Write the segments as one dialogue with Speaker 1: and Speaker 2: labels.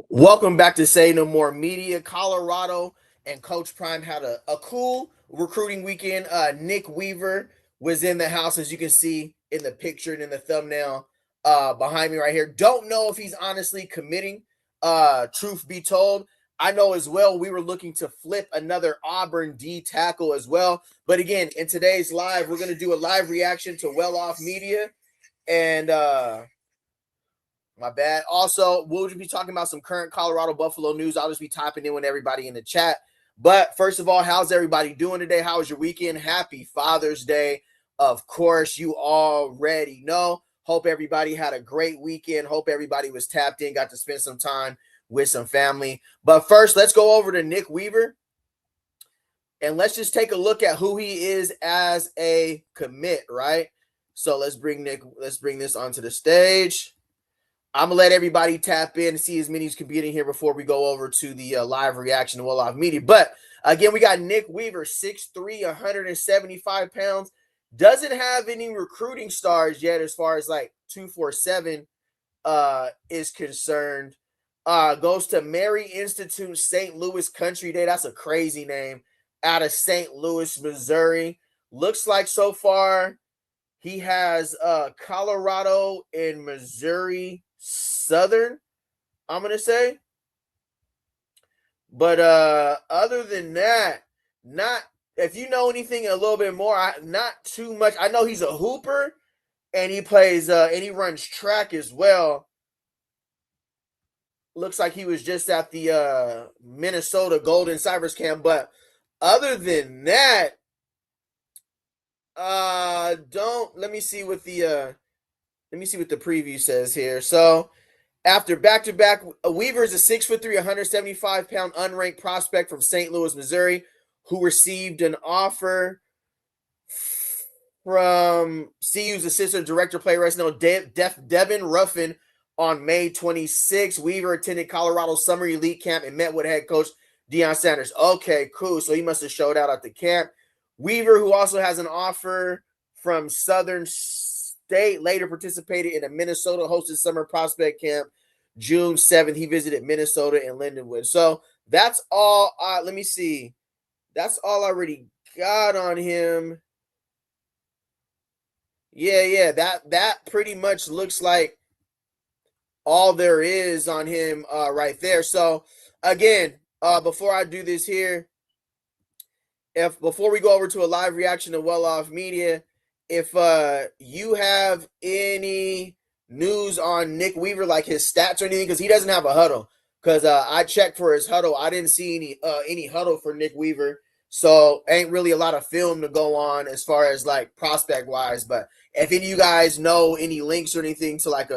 Speaker 1: Welcome back to Say No More Media. Colorado and Coach Prime had a cool recruiting weekend. Nick Weaver was in the house, as you can see in the picture and in the thumbnail behind me right here. Don't know if he's honestly committing. Truth be told, I know as well we were looking to flip another Auburn D tackle as well. But again, in today's live, we're going to do a live reaction to Well Off Media. And my bad. Also, we'll just be talking about some current Colorado Buffalo news. I'll just be typing in with everybody in the chat. But first of all, how's everybody doing today? How was your weekend? Happy Father's Day. Of course, you already know. Hope everybody had a great weekend. Hope everybody was tapped in, got to spend some time with some family. But first, let's go over to Nick Weaver. And let's just take a look at who he is as a commit, right? So let's bring this onto the stage. I'm going to let everybody tap in and see as many as can be in here before we go over to the live reaction to Well Off Media. But again, we got Nick Weaver, 6'3", 175 pounds. Doesn't have any recruiting stars yet as far as like 247 is concerned. Goes to Mary Institute St. Louis Country Day. That's a crazy name. Out of St. Louis, Missouri. Looks like so far he has Colorado and Missouri Southern, I'm going to say. But other than that, not if you know anything a little bit more, not too much. I know he's a hooper and he plays and he runs track as well. Looks like he was just at the Minnesota Golden Cybers camp, but other than that, let me see what the preview says here. So after back-to-back, Weaver is a 6'3", 175-pound unranked prospect from St. Louis, Missouri, who received an offer from CU's assistant director player Devin Ruffin on May 26. Weaver attended Colorado's summer elite camp and met with head coach Deion Sanders. Okay, cool. So he must have showed out at the camp. Weaver, who also has an offer from Southern State, later participated in a Minnesota-hosted summer prospect camp June 7th. He visited Minnesota and Lindenwood. So that's all. Let me see. That's all I already got on him. Yeah. That pretty much looks like all there is on him right there. So again, before I do this here, before we go over to a live reaction to Well Off Media, if you have any news on Nick Weaver, like his stats or anything, because he doesn't have a huddle. Because I checked for his huddle, I didn't see any huddle for Nick Weaver, so ain't really a lot of film to go on as far as like prospect wise. But if any of you guys know any links or anything to like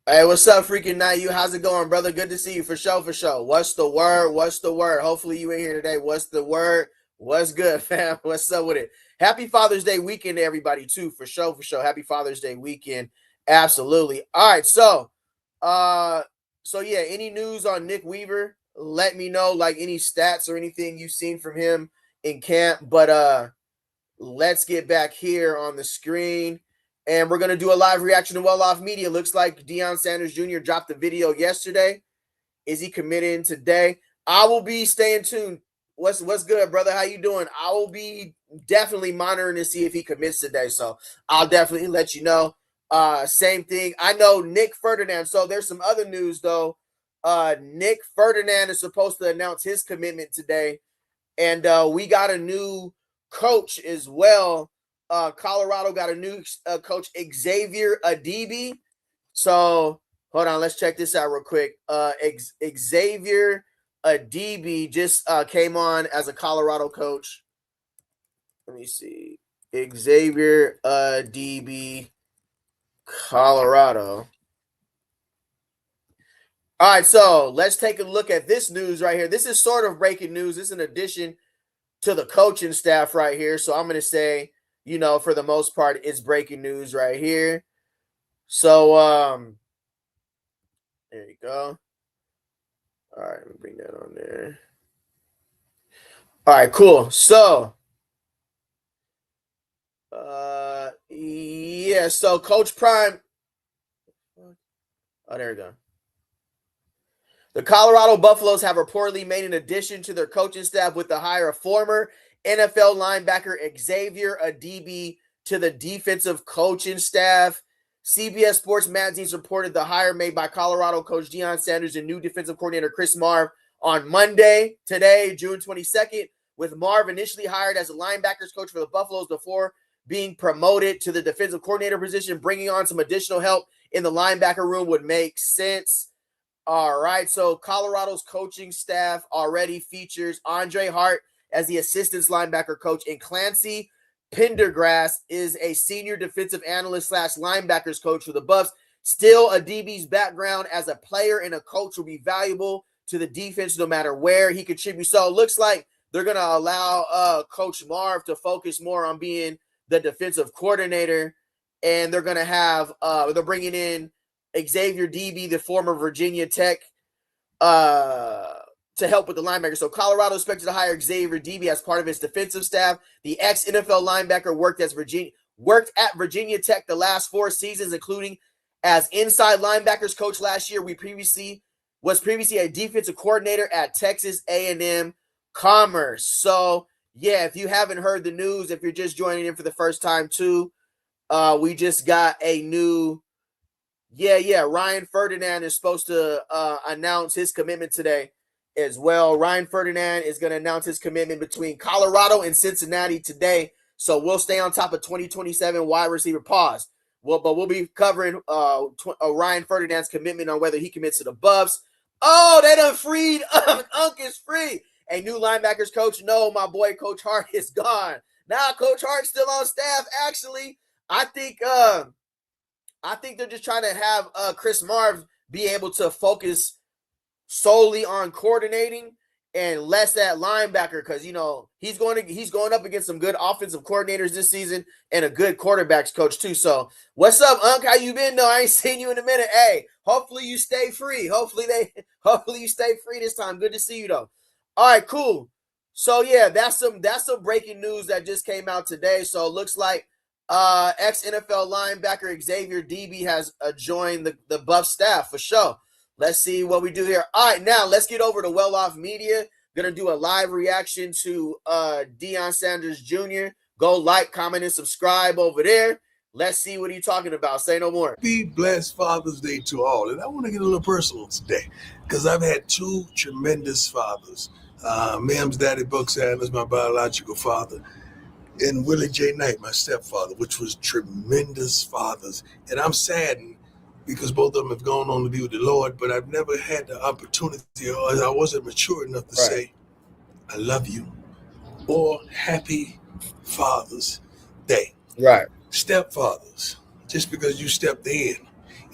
Speaker 1: hey, what's up, freaking night? You, how's it going, brother? Good to see you, for sure, for sure. What's the word? Hopefully you in here today. What's the word? What's good, fam? What's up with it? Happy Father's Day weekend to everybody, too, for sure, for sure. Happy Father's Day weekend. Absolutely. All right, so yeah, any news on Nick Weaver? Let me know, like any stats or anything you've seen from him in camp. But let's get back here on the screen. And we're going to do a live reaction to Well Off Media. Looks like Deion Sanders Jr. dropped the video yesterday. Is he committing today? I will be staying tuned. What's good, brother? How you doing? I will be definitely monitoring to see if he commits today. So I'll definitely let you know. Same thing. I know Nick Ferdinand. So there's some other news, though. Nick Ferdinand is supposed to announce his commitment today. And we got a new coach as well. Colorado got a new coach, Xavier Adibi. So hold on, let's check this out real quick. Xavier Adibi just came on as a Colorado coach. Let me see. Xavier Adibi, Colorado. All right, so let's take a look at this news right here. This is sort of breaking news. This is an addition to the coaching staff right here. So I'm going to say, for the most part, it's breaking news right here. So, there you go. All right, let me bring that on there. All right, cool. So, yeah, so Coach Prime, Oh, there we go. The Colorado Buffaloes have reportedly made an addition to their coaching staff with the hire of former NFL linebacker Xavier Adibi to the defensive coaching staff. CBS Sports Magazine reported the hire made by Colorado coach Deion Sanders and new defensive coordinator Chris Marv on Monday, today, June 22nd, with Marv initially hired as a linebackers coach for the Buffaloes before being promoted to the defensive coordinator position. Bringing on some additional help in the linebacker room would make sense. All right, so Colorado's coaching staff already features Andre Hart as the assistant linebacker coach, and Clancy Pendergrass is a senior defensive analyst / linebackers coach for the Buffs. Still, Adibi's background as a player and a coach will be valuable to the defense no matter where he contributes. So it looks like they're going to allow Coach Marv to focus more on being the defensive coordinator, and they're going to have they're bringing in Xavier Adibi, the former Virginia Tech, to help with the linebacker. So Colorado expected to hire Xavier Adibi as part of its defensive staff. The ex-NFL linebacker worked at Virginia Tech the last 4 seasons, including as inside linebackers coach last year. Was previously a defensive coordinator at Texas A&M Commerce. So yeah, if you haven't heard the news, if you're just joining in for the first time too, we just got a new. Ryan Ferdinand is supposed to announce his commitment today as well. Ryan Ferdinand is going to announce his commitment between Colorado and Cincinnati today. So we'll stay on top of 2027 wide receiver pause. But we'll be covering Ryan Ferdinand's commitment on whether he commits to the Buffs. Oh, they done freed Unk is free. A new linebackers coach. No, my boy Coach Hart is gone. Now Coach Hart's still on staff. Actually, I think they're just trying to have Chris Marv be able to focus solely on coordinating and less at linebacker, because he's going up against some good offensive coordinators this season and a good quarterbacks coach too. So what's up, Unc? How you been? though? I ain't seen you in a minute. Hey, hopefully you stay free. Hopefully you stay free this time. Good to see you though. All right, cool. So yeah, that's some breaking news that just came out today. So it looks like ex-NFL linebacker Xavier Adibi has joined the Buff staff for sure. Let's see what we do here. All right, now let's get over to Well Off Media. Gonna do a live reaction to Deion Sanders Jr. Go like, comment, and subscribe over there. Let's see what he's talking about. Say no more.
Speaker 2: Be blessed Father's Day to all. And I want to get a little personal today because I've had 2 tremendous fathers. Mam's daddy, Buck Sanders, my biological father, and Willie J. Knight, my stepfather, which was tremendous fathers. And I'm saddened because both of them have gone on to be with the Lord, but I've never had the opportunity, or I wasn't mature enough to say, I love you, or Happy Father's Day.
Speaker 1: Right.
Speaker 2: Stepfathers, just because you stepped in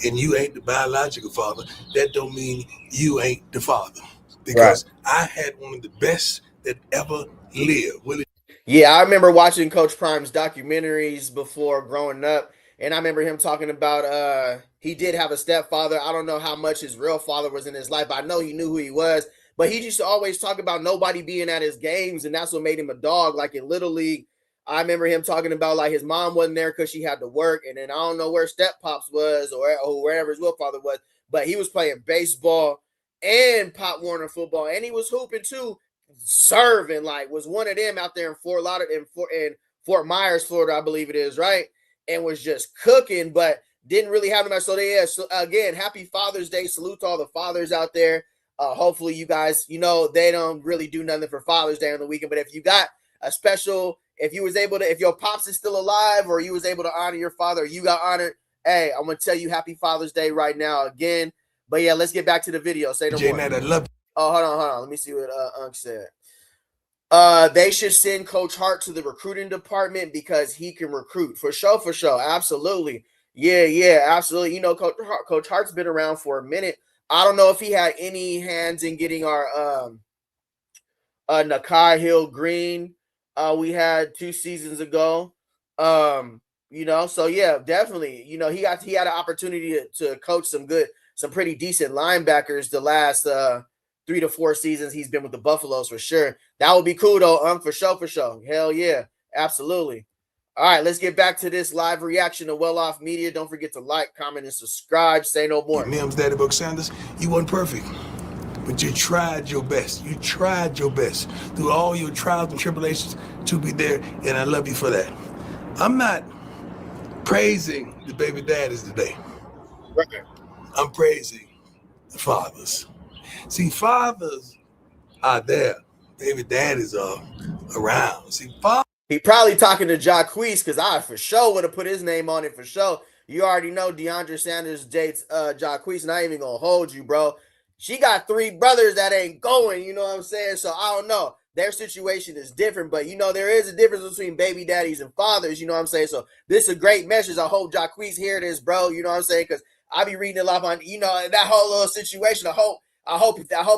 Speaker 2: and you ain't the biological father, that don't mean you ain't the father. Because I had one of the best that ever lived.
Speaker 1: Yeah, I remember watching Coach Prime's documentaries before growing up, and I remember him talking about he did have a stepfather. I don't know how much his real father was in his life. I know he knew who he was, but he used to always talk about nobody being at his games, and that's what made him a dog. Like in Little League, I remember him talking about like his mom wasn't there because she had to work, and then I don't know where Step Pops was or wherever his real father was, but he was playing baseball and Pop Warner football, and he was hooping too, serving, like was one of them out there in Fort Myers, Florida, I believe it is, right? And was just cooking, but didn't really have much. So so again, happy Father's Day. Salute to all the fathers out there. Hopefully you guys, they don't really do nothing for Father's Day on the weekend, but if you got a special, if your pops is still alive or you was able to honor your father, or you got honored, hey, I'm going to tell you happy Father's Day right now again. But yeah, let's get back to the video. Say no more.
Speaker 2: I love you.
Speaker 1: Oh, hold on. Let me see what Unc said. They should send Coach Hart to the recruiting department because he can recruit. For sure. Absolutely. Yeah, absolutely. Coach Hart's been around for a minute. I don't know if he had any hands in getting our Nakai Hill Green we had 2 seasons ago. So yeah, definitely. He had an opportunity to coach some pretty decent linebackers the last 3 to 4 seasons he's been with the Buffaloes for sure. That would be cool though, for sure. Hell yeah, absolutely. All right, let's get back to this live reaction to Well Off Media. Don't forget to like, comment, and subscribe. Say no more.
Speaker 2: Mims Daddy Book Sanders, you weren't perfect, but you tried your best. You tried your best through all your trials and tribulations to be there, and I love you for that. I'm not praising the baby daddies today.
Speaker 1: Right.
Speaker 2: I'm praising the fathers. See, fathers are there. Baby daddies are around. See, fathers.
Speaker 1: He probably talking to Jacquees, because I for sure would have put his name on it for sure. You already know DeAndre Sanders dates Jacquees, and I ain't even gonna hold you, bro. She got 3 brothers that ain't going, you know what I'm saying? So I don't know. Their situation is different, but you know, there is a difference between baby daddies and fathers, you know what I'm saying? So this is a great message. I hope Jacquees hear this, bro, you know what I'm saying? Because I be reading a lot on, you know, that whole little situation. I hope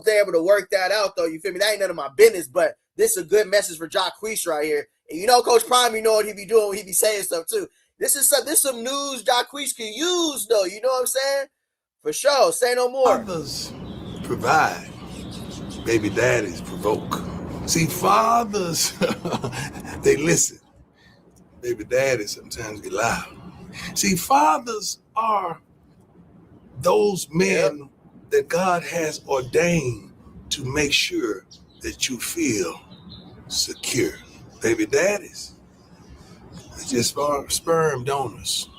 Speaker 1: they're able to work that out, though. You feel me? That ain't none of my business, but this is a good message for Jacquees right here. And you know, Coach Prime, you know what he be doing. He be saying stuff too. This is some news Jacquees can use, though. You know what I'm saying? For sure. Say no more.
Speaker 2: Fathers provide. Baby daddies provoke. See, fathers, they listen. Baby daddies sometimes get loud. See, fathers are those men that God has ordained to make sure that you feel secure. Baby daddies, they're just sperm donors.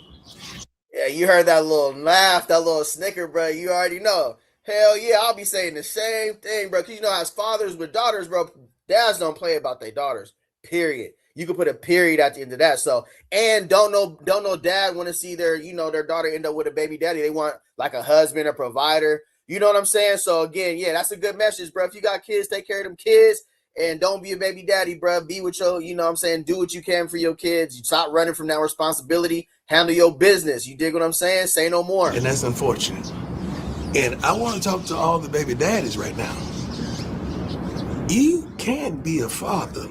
Speaker 1: Yeah, you heard that little laugh, that little snicker, bro. You already know. Hell yeah, I'll be saying the same thing, bro. Because you know, as fathers with daughters, bro, dads don't play about their daughters. Period. You can put a period at the end of that. So, and don't know dad want to see their, you know, their daughter end up with a baby daddy. They want like a husband, a provider. You know what I'm saying? So again, yeah, that's a good message, bro. If you got kids, take care of them kids. And don't be a baby daddy, bro. Be with your, you know what I'm saying? Do what you can for your kids. You stop running from that responsibility. Handle your business. You dig what I'm saying? Say no more.
Speaker 2: And that's unfortunate. And I want to talk to all the baby daddies right now. You can be a father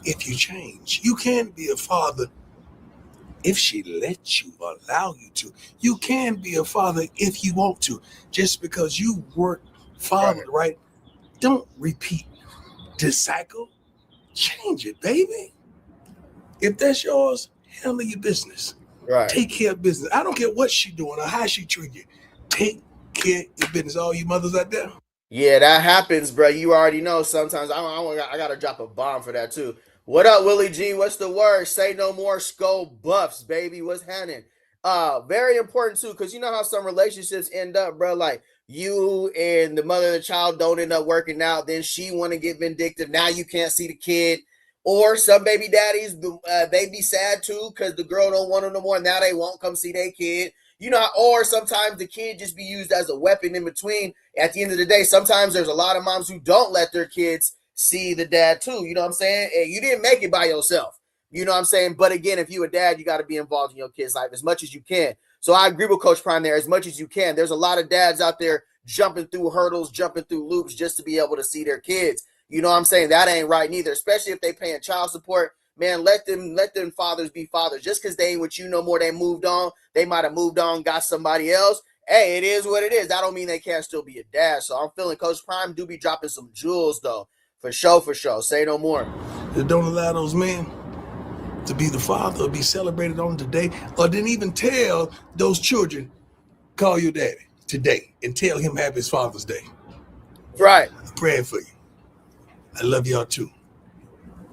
Speaker 2: if you change. You can be a father if she lets you, allow you to. You can be a father if you want to. Just because you weren't fathered right, don't repeat this cycle. Change it, baby. If that's yours, handle your business.
Speaker 1: Right.
Speaker 2: Take care of business. I don't care what she doing or how she treat you. Take care of your business. All you mothers out there.
Speaker 1: Yeah, that happens, bro. You already know. Sometimes I gotta drop a bomb for that too. What up, Willie G? What's the word? Say no more. Skull buffs, baby. What's happening? Very important too, because you know how some relationships end up, bro. Like you and the mother of the child don't end up working out. Then she want to get vindictive. Now you can't see the kid. Or some baby daddies, they be sad too because the girl don't want them no more. Now they won't come see their kid. You know, or sometimes the kid just be used as a weapon in between. At the end of the day, sometimes there's a lot of moms who don't let their kids see the dad too. You know what I'm saying? And you didn't make it by yourself. You know what I'm saying? But again, if you're a dad, you got to be involved in your kid's life as much as you can. So I agree with Coach Prime there, as much as you can. There's a lot of dads out there jumping through hurdles, jumping through loops just to be able to see their kids. You know what I'm saying? That ain't right neither, especially if they paying child support. Man, let them fathers be fathers. Just because they ain't with you no more, they moved on. They might have moved on, got somebody else. Hey, it is what it is. That don't mean they can't still be a dad. So I'm feeling Coach Prime do be dropping some jewels, though. For sure, for sure. Say no more.
Speaker 2: Don't allow those men to be the father or be celebrated on today, or didn't even tell those children, call your daddy today and tell him happy Father's Day.
Speaker 1: Right.
Speaker 2: I'm praying for you. I love y'all too.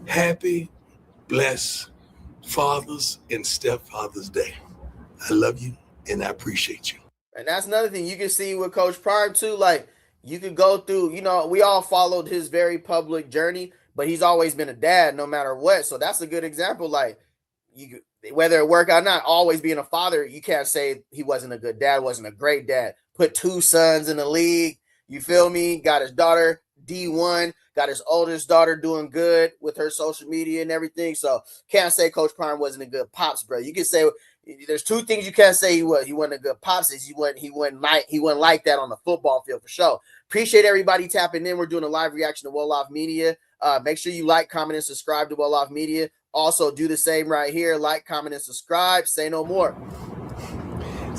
Speaker 2: Happy, blessed Father's and Stepfather's Day. I love you and I appreciate you.
Speaker 1: And that's another thing you can see with Coach Prime too. Like you could go through, you know, we all followed his very public journey, but he's always been a dad no matter what. So that's a good example. Like you, whether it work out or not, always being a father, you can't say he wasn't a good dad, wasn't a great dad. Put 2 sons in the league. You feel me? Got his daughter D1, got his oldest daughter doing good with her social media and everything. So can't say Coach Prime wasn't a good pops, bro. You can say there's 2 things you can't say he was. He wasn't a good pops. He wasn't like that on the football field for sure. Appreciate everybody tapping in. We're doing a live reaction to Well Off Media. Make sure you like, comment, and subscribe to Well Off Media. Also, do the same right here. Like, comment, and subscribe. Say no more.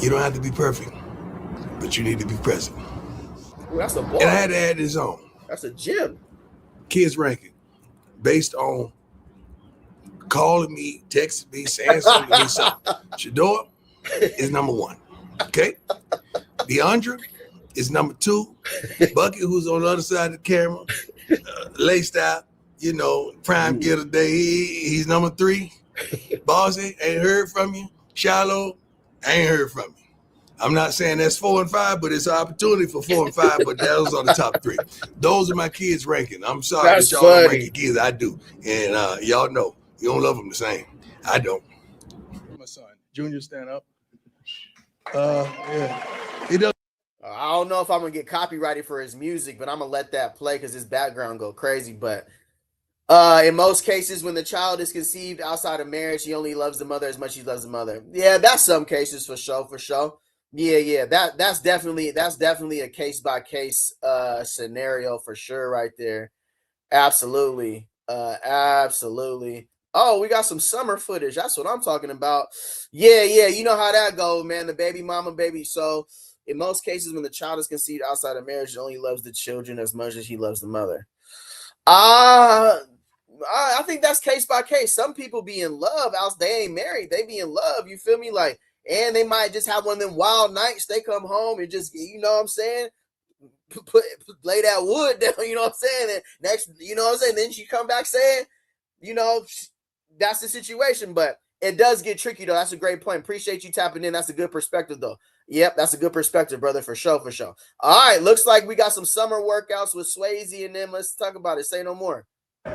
Speaker 2: You don't have to be perfect, but you need to be present.
Speaker 1: Ooh, that's a ball.
Speaker 2: And I had to add this on.
Speaker 1: That's a gym.
Speaker 2: Kids ranking based on calling me, texting me, saying something to me. So Shador is number 1. Okay. Deandra is number 2. Bucky, who's on the other side of the camera, laced out, prime gear today. He's number 3. Bossy, ain't heard from you. Shallow, ain't heard from you. I'm not saying that's 4 and 5, but it's an opportunity for 4 and 5, but those are the top 3. Those are my kids' ranking. I'm sorry that y'all don't rank your kids. I do. And y'all know, you don't love them the same. I don't. My son, Junior, stand up. Yeah. He does.
Speaker 1: I don't know if I'm going to get copyrighted for his music, but I'm going to let that play because his background go crazy. But in most cases, when the child is conceived outside of marriage, he only loves the mother as much as he loves the mother. Yeah, that's some cases for sure. Yeah. That's definitely a case by case scenario for sure right there. Absolutely. Oh, we got some summer footage. That's what I'm talking about. Yeah. You know how that goes, man. The baby mama, baby. So in most cases, when the child is conceived outside of marriage, he only loves the children as much as he loves the mother. I think that's case by case. Some people be in love, else they ain't married. They be in love. You feel me? Like, and they might just have one of them wild nights. They come home and just, you know what I'm saying? Lay that wood down, you know what I'm saying? And next, you know what I'm saying? Then she come back saying, that's the situation. But it does get tricky, though. That's a great point. Appreciate you tapping in. That's a good perspective, though. Yep, that's a good perspective, brother, for sure. All right, looks like we got some summer workouts with Swayze and them. Let's talk about it. Say no more.
Speaker 3: Don't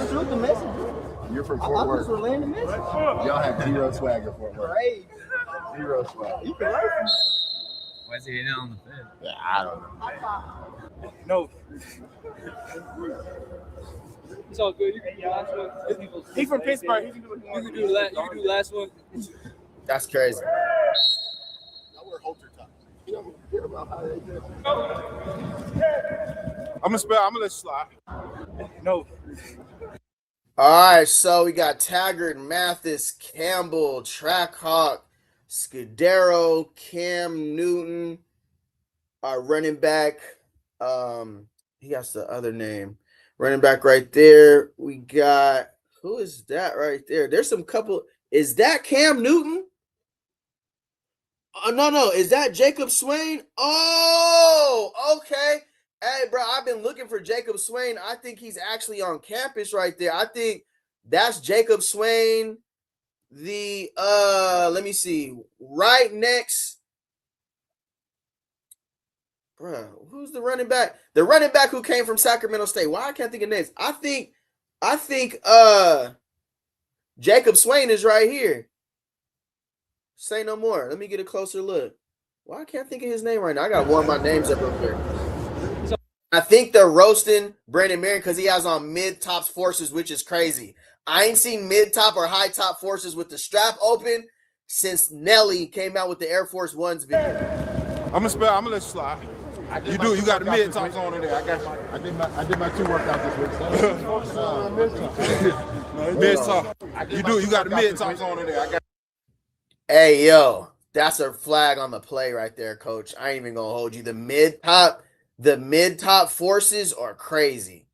Speaker 3: shoot the messenger.
Speaker 4: You're from Fort Worth. Y'all have 0 swag at Fort Worth.
Speaker 3: Right.
Speaker 4: 0 swag.
Speaker 3: You can learn from it.
Speaker 5: Why is he hitting on the fed?
Speaker 4: Yeah, I don't know.
Speaker 3: No.
Speaker 5: It's all good. You can do the last one.
Speaker 3: He's from Pittsburgh. You can do
Speaker 5: the last one.
Speaker 1: That's crazy.
Speaker 4: I wear halter tops. You don't care about how they do.
Speaker 3: I'm gonna let you slide. No.
Speaker 1: All right, so we got Taggart, Mathis, Campbell, Trackhawk, Scudero, Cam Newton, our running back. He has the other name. Running back right there. We got, who is that right there? There's some couple. Is that Cam Newton? No. Is that Jacob Swain? Oh, okay. Hey, bro, I've been looking for Jacob Swain. I think he's actually on campus right there. I think that's Jacob Swain. Let me see. Right next. Bro, who's the running back? The running back who came from Sacramento State. Why I can't think of names? I think Jacob Swain is right here. Say no more. Let me get a closer look. Why I can't think of his name right now? I got one of my names up here. I think they're roasting Brandon Marion because he has on mid-top forces, which is crazy. I ain't seen mid-top or high-top forces with the strap open since Nelly came out with the Air Force Ones video.
Speaker 3: I'm gonna let you slide. You got the mid-tops on in there.
Speaker 4: I did my 2 workouts this week.
Speaker 3: Mid-top. You got the mid-tops on in there.
Speaker 1: Hey, yo, that's a flag on the play right there, coach. I ain't even gonna hold you. The mid-top forces are crazy.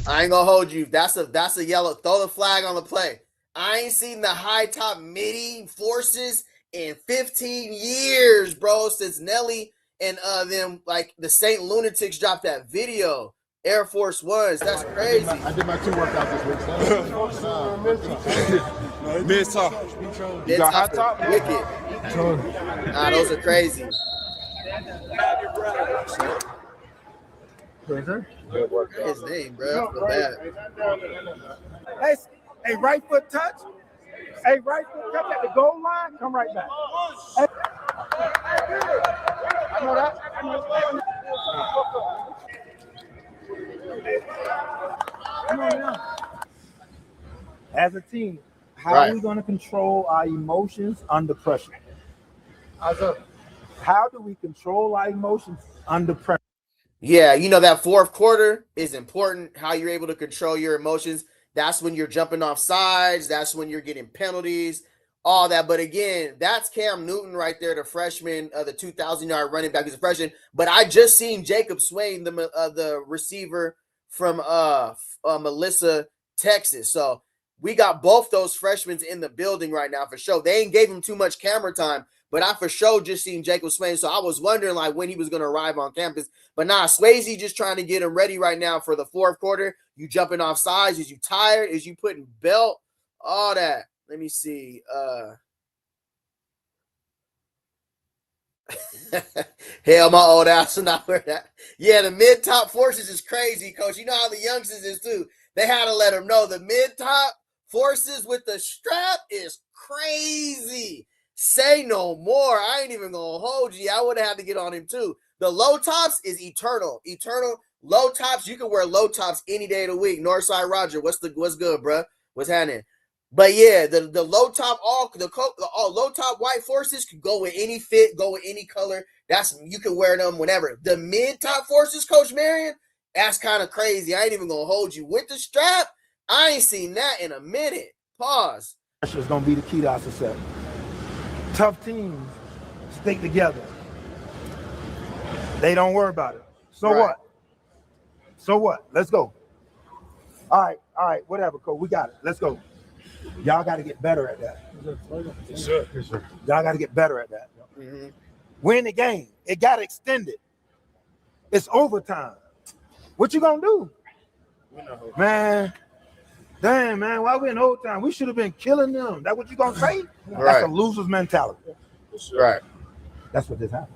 Speaker 1: I ain't gonna hold you. That's a yellow. Throw the flag on the play. I ain't seen the high-top midi forces in 15 years, bro, since Nelly and them, like, the Saint Lunatics dropped that video. Air Force Ones. That's crazy.
Speaker 4: I did my 2 workouts this week.
Speaker 3: Mid-top.
Speaker 1: You got high top? Wicked. Nah, those are crazy. His name, bro. I feel bad.
Speaker 3: Hey, right foot touch. Hey, right foot touch at the goal line. Come right back. Hey. I know that. Come on now. As a team, how are we going to control our emotions under pressure? How do we control our emotions under pressure?
Speaker 1: Yeah, that fourth quarter is important, how you're able to control your emotions. That's when you're jumping off sides. That's when you're getting penalties. all that. But again, that's Cam Newton right there, the freshman, the 2,000-yard running back who's a freshman. But I just seen Jacob Swain, the receiver from Melissa, Texas. So we got both those freshmen in the building right now for sure. They ain't gave him too much camera time, but I for sure just seen Jacob Swain. So I was wondering like when he was going to arrive on campus. But nah, Swayze just trying to get him ready right now for the fourth quarter. You jumping off sides? Is you tired? Is you putting belt? All that. Let me see. Hell, my old ass will not wear that. Yeah, the mid-top forces is crazy, coach. You know how the youngsters is too. They had to let them know the mid-top forces with the strap is crazy. Say no more. I ain't even gonna hold you. I would have had to get on him too. The low tops is eternal. Eternal low tops. You can wear low tops any day of the week. Northside Roger, what's good, bro? What's happening? But yeah, the low top all low top white forces can go with any fit, go with any color. That's you can wear them whenever. The mid top forces, Coach Marion, that's kind of crazy. I ain't even gonna hold you with the strap. I ain't seen that in a minute. Pause.
Speaker 3: Pressure is gonna be the key to our success. Tough teams stick together. They don't worry about it. So
Speaker 1: Right.
Speaker 3: what? So what? Let's go. All right, whatever, coach. We got it. Let's go. Y'all got to get better at that.
Speaker 2: Yes, sir.
Speaker 3: Y'all got to get better at that.
Speaker 1: Mm-hmm.
Speaker 3: Win the game. It got extended. It's overtime. What you gonna do? Man, damn, man, why we in overtime? We should have been killing them. That what you gonna say?
Speaker 1: Right.
Speaker 3: That's a loser's mentality.
Speaker 1: Right.
Speaker 3: That's what this happened.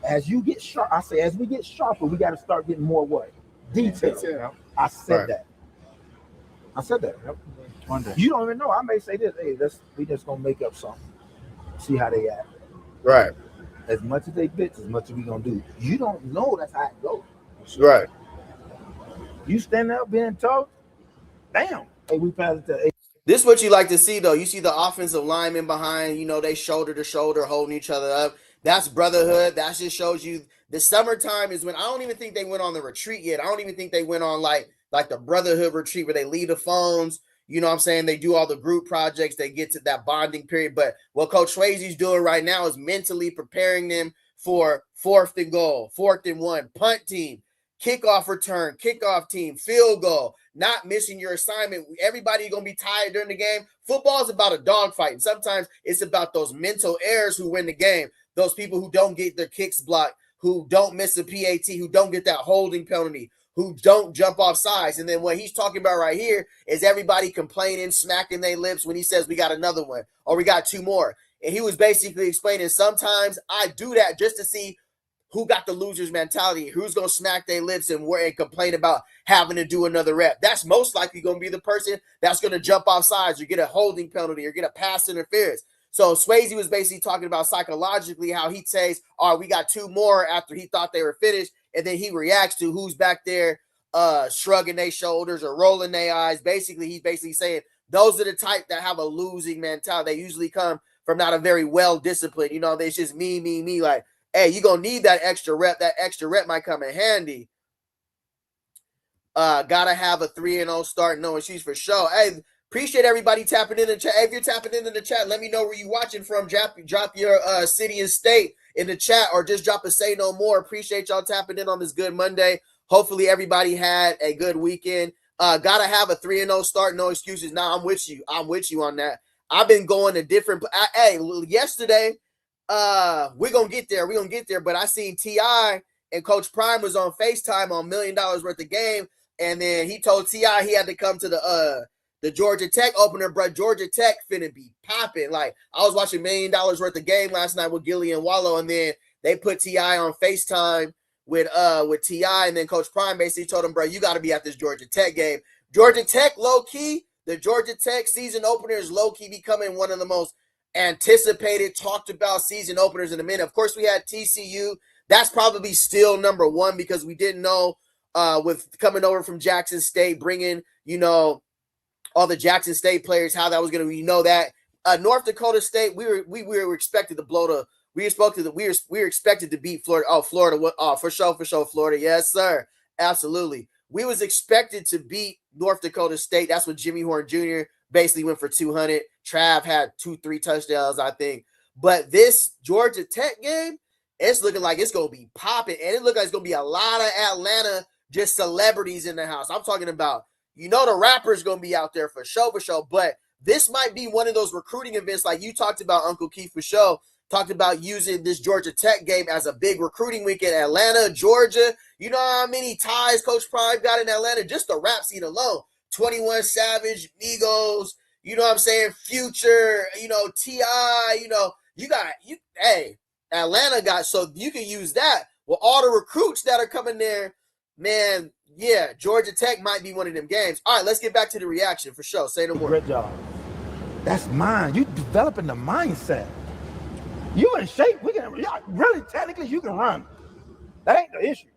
Speaker 3: As you get sharp, I say, as we get sharper, we got to start getting more what? Detail. I said
Speaker 1: Right.
Speaker 3: that. I said that. You don't even know. I may say this. Hey, we just gonna make up something. See how they act.
Speaker 1: Right.
Speaker 3: As much as they bitch, as much as we gonna do. You don't know that's how it goes.
Speaker 1: Right.
Speaker 3: You stand up being tough. Damn. Hey, we passed it to. Hey.
Speaker 1: This is what you like to see, though. You see the offensive linemen behind, they shoulder to shoulder holding each other up. That's brotherhood. That just shows you the summertime is when I don't even think they went on the retreat yet. I don't even think they went on like the brotherhood retreat where they leave the phones. You know what I'm saying? They do all the group projects. They get to that bonding period. But what Coach Swayze's doing right now is mentally preparing them for 4th and goal, 4th and 1, punt team, kickoff return, kickoff team, field goal, not missing your assignment. Everybody going to be tired during the game. Football is about a dogfight. And sometimes it's about those mental errors who win the game. Those people who don't get their kicks blocked, who don't miss a PAT, who don't get that holding penalty, who don't jump off sides. And then what he's talking about right here is everybody complaining, smacking their lips when he says we got another one or we got 2 more. And he was basically explaining sometimes I do that just to see who got the loser's mentality, who's going to smack their lips and complain about having to do another rep. That's most likely going to be the person that's going to jump off sides or get a holding penalty or get a pass interference. So Swayze was basically talking about psychologically how he says, all right, we got 2 more after he thought they were finished. And then he reacts to who's back there shrugging their shoulders or rolling their eyes. Basically, he's basically saying those are the type that have a losing mentality. They usually come from not a very well-disciplined, it's just me. Like, hey, you're going to need that extra rep. That extra rep might come in handy. Gotta have a 3-0 start. No issues for sure. Hey, appreciate everybody tapping in the chat. Hey, if you're tapping into the chat, let me know where you're watching from. Drop your city and state in the chat or just drop a say no more. Appreciate y'all tapping in on this good Monday. Hopefully everybody had a good weekend. Gotta have a 3-0 start. No excuses. Nah, I'm with you. I'm with you on that. I've been going to different. Hey, yesterday, we're going to get there. We're going to get there. But I seen T.I. and Coach Prime was on FaceTime on $1 million worth of game. And then he told T.I. he had to come to the Georgia Tech opener, bro. Georgia Tech finna be popping. Like, I was watching $1 million worth of game last night with Gilly and Wallow, and then they put T.I. on FaceTime with T.I., and then Coach Prime basically told him, bro, you got to be at this Georgia Tech game. Georgia Tech, low-key, the Georgia Tech season opener is low-key becoming one of the most anticipated, talked about season openers in a minute. Of course, we had TCU. That's probably still number 1 because we didn't know with coming over from Jackson State, bringing, all the Jackson State players, how that was going to, that North Dakota State, we were expected to blow the, we were expected to beat Florida. Oh, Florida. Oh, for sure, Florida. Yes, sir. Absolutely. We was expected to beat North Dakota State. That's what Jimmy Horn Jr. basically went for 200. Trav had 2-3 touchdowns, I think. But this Georgia Tech game, it's looking like it's going to be popping. And it looks like it's going to be a lot of Atlanta just celebrities in the house. I'm talking about, the rapper's going to be out there for sure. But this might be one of those recruiting events like you talked about, Uncle Keith, for sure. Talked about using this Georgia Tech game as a big recruiting week in Atlanta, Georgia. You know how many ties Coach Prime got in Atlanta? Just the rap scene alone. 21 Savage, Migos, you know what I'm saying? Future, T.I., hey, Atlanta got, so you can use that. Well, all the recruits that are coming there, man, yeah, Georgia Tech might be one of them games. All right, let's get back to the reaction for sure. Say no more.
Speaker 3: Great job. That's mine. You developing the mindset. You in shape. Really, technically, you can run. That ain't the issue.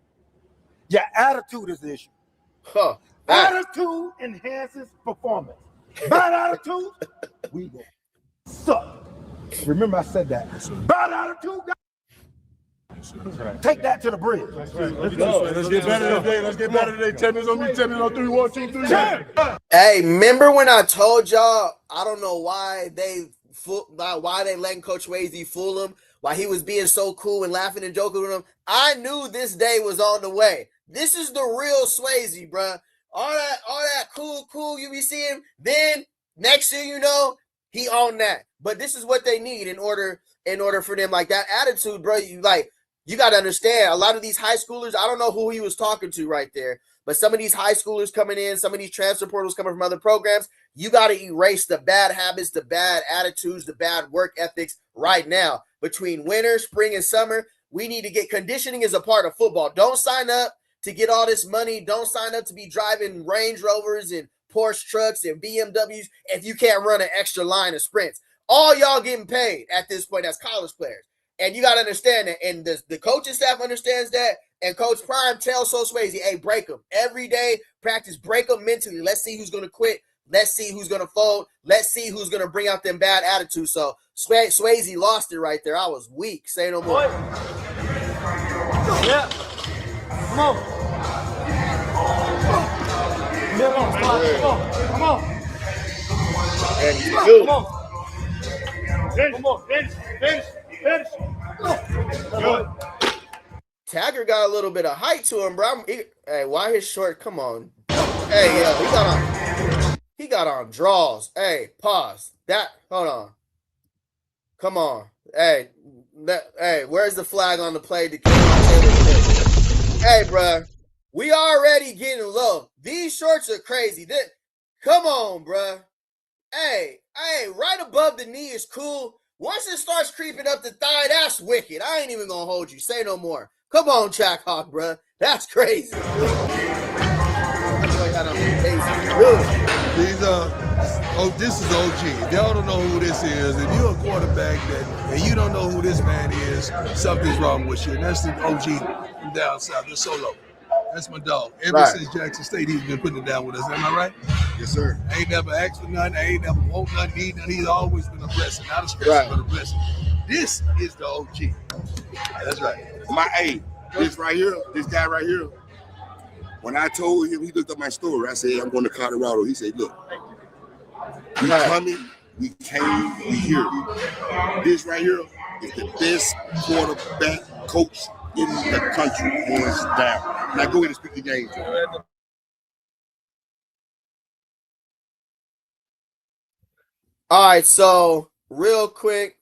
Speaker 3: Your attitude is the issue. Attitude enhances performance. Bad attitude, we go suck. Remember I said that. Bad attitude, take that to the bridge.
Speaker 4: Let's get better today. Let's get better today. 10 minutes on me, 10 minutes on 3, 1, 2, 3.
Speaker 1: Hey, remember when I told y'all, I don't know why they letting Coach Swayze fool them, why he was being so cool and laughing and joking with them. I knew this day was on the way. This is the real Swayze, bruh. All that cool you be seeing. Then next thing you know, he on that. But this is what they need in order for them, like that attitude, bro. You got to understand. A lot of these high schoolers, I don't know who he was talking to right there, but some of these high schoolers coming in, some of these transfer portals coming from other programs, you got to erase the bad habits, the bad attitudes, the bad work ethics right now. Between winter, spring, and summer, we need to get conditioning as a part of football. Don't sign up to get all this money. Don't sign up to be driving Range Rovers and Porsche trucks and BMWs if you can't run an extra line of sprints. All y'all getting paid at this point as college players. And you got to understand that. And the coaching staff understands that. And Coach Prime tells Swayze, hey, break them. Every day, practice, break them mentally. Let's see who's going to quit. Let's see who's going to fold. Let's see who's going to bring out them bad attitudes. So Swayze lost it right there. I was weak. Say no more.
Speaker 5: Yeah. Come on. Come on.
Speaker 1: And you
Speaker 5: Come on. Come on. Finish.
Speaker 1: Taggart got a little bit of height to him, bro. Hey, why his short? Come on. Hey, yo, he got on draws. Hey, pause. Hold on. Come on. Hey, where's the flag on the play to Hey, bro, we already getting low. These shorts are crazy. Come on, bro. Hey, right above the knee is cool. Once it starts creeping up the thigh, that's wicked. I ain't even gonna hold you. Say no more. Come on, Track Hawk, bro. That's crazy.
Speaker 2: This is OG. If y'all don't know who this is, if you're a quarterback and you don't know who this man is, something's wrong with you. And that's the OG from down south. The Solo. That's my dog. Ever since Jackson State, he's been putting it down with us. Am I right?
Speaker 4: Yes, sir.
Speaker 2: I ain't never asked for nothing. I ain't never want nothing, need nothing. He's always been a blessing. Not a stress, but a blessing. This is the OG.
Speaker 4: That's right. This guy right here, when I told him, he looked up my story. I said, I'm going to Colorado. He said, look, we coming, we came, we here. This right here is the best quarterback coach in the country, hands down. Now go ahead and speak the game.
Speaker 1: All right, so real quick.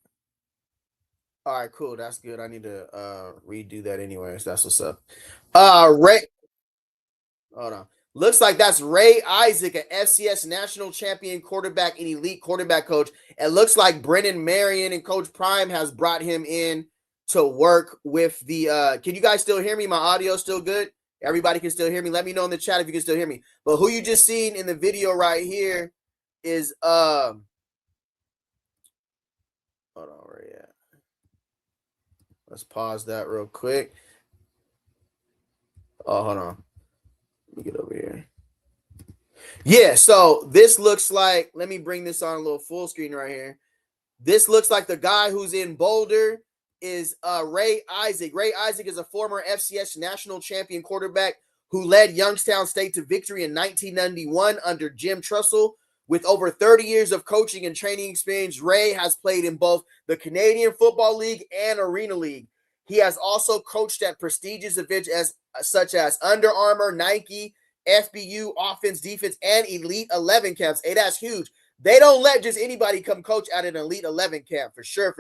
Speaker 1: All right, cool. That's good. I need to redo that anyways. That's what's up. Ray. Hold on. Looks like that's Ray Isaac, an FCS national champion quarterback and elite quarterback coach. It looks like Brennan Marion and Coach Prime has brought him in to work with the can you guys still hear me? My audio still good? Everybody can still hear me. Let me know in the chat if you can still hear me. But who you just seen in the video right here is hold on, where you at? Let's pause that real quick. Oh, hold on. Let me get over here. Yeah, so this looks like, let me bring this on a little full screen right here. This looks like the guy who's in Boulder is Ray Isaac. Ray Isaac is a former FCS national champion quarterback who led Youngstown State to victory in 1991 under Jim Trussell. With over 30 years of coaching and training experience, Ray has played in both the Canadian Football League and Arena League. He has also coached at prestigious events such as Under Armour, Nike, FBU, offense, defense, and Elite 11 camps. Hey, that's huge. They don't let just anybody come coach at an Elite 11 camp, for sure.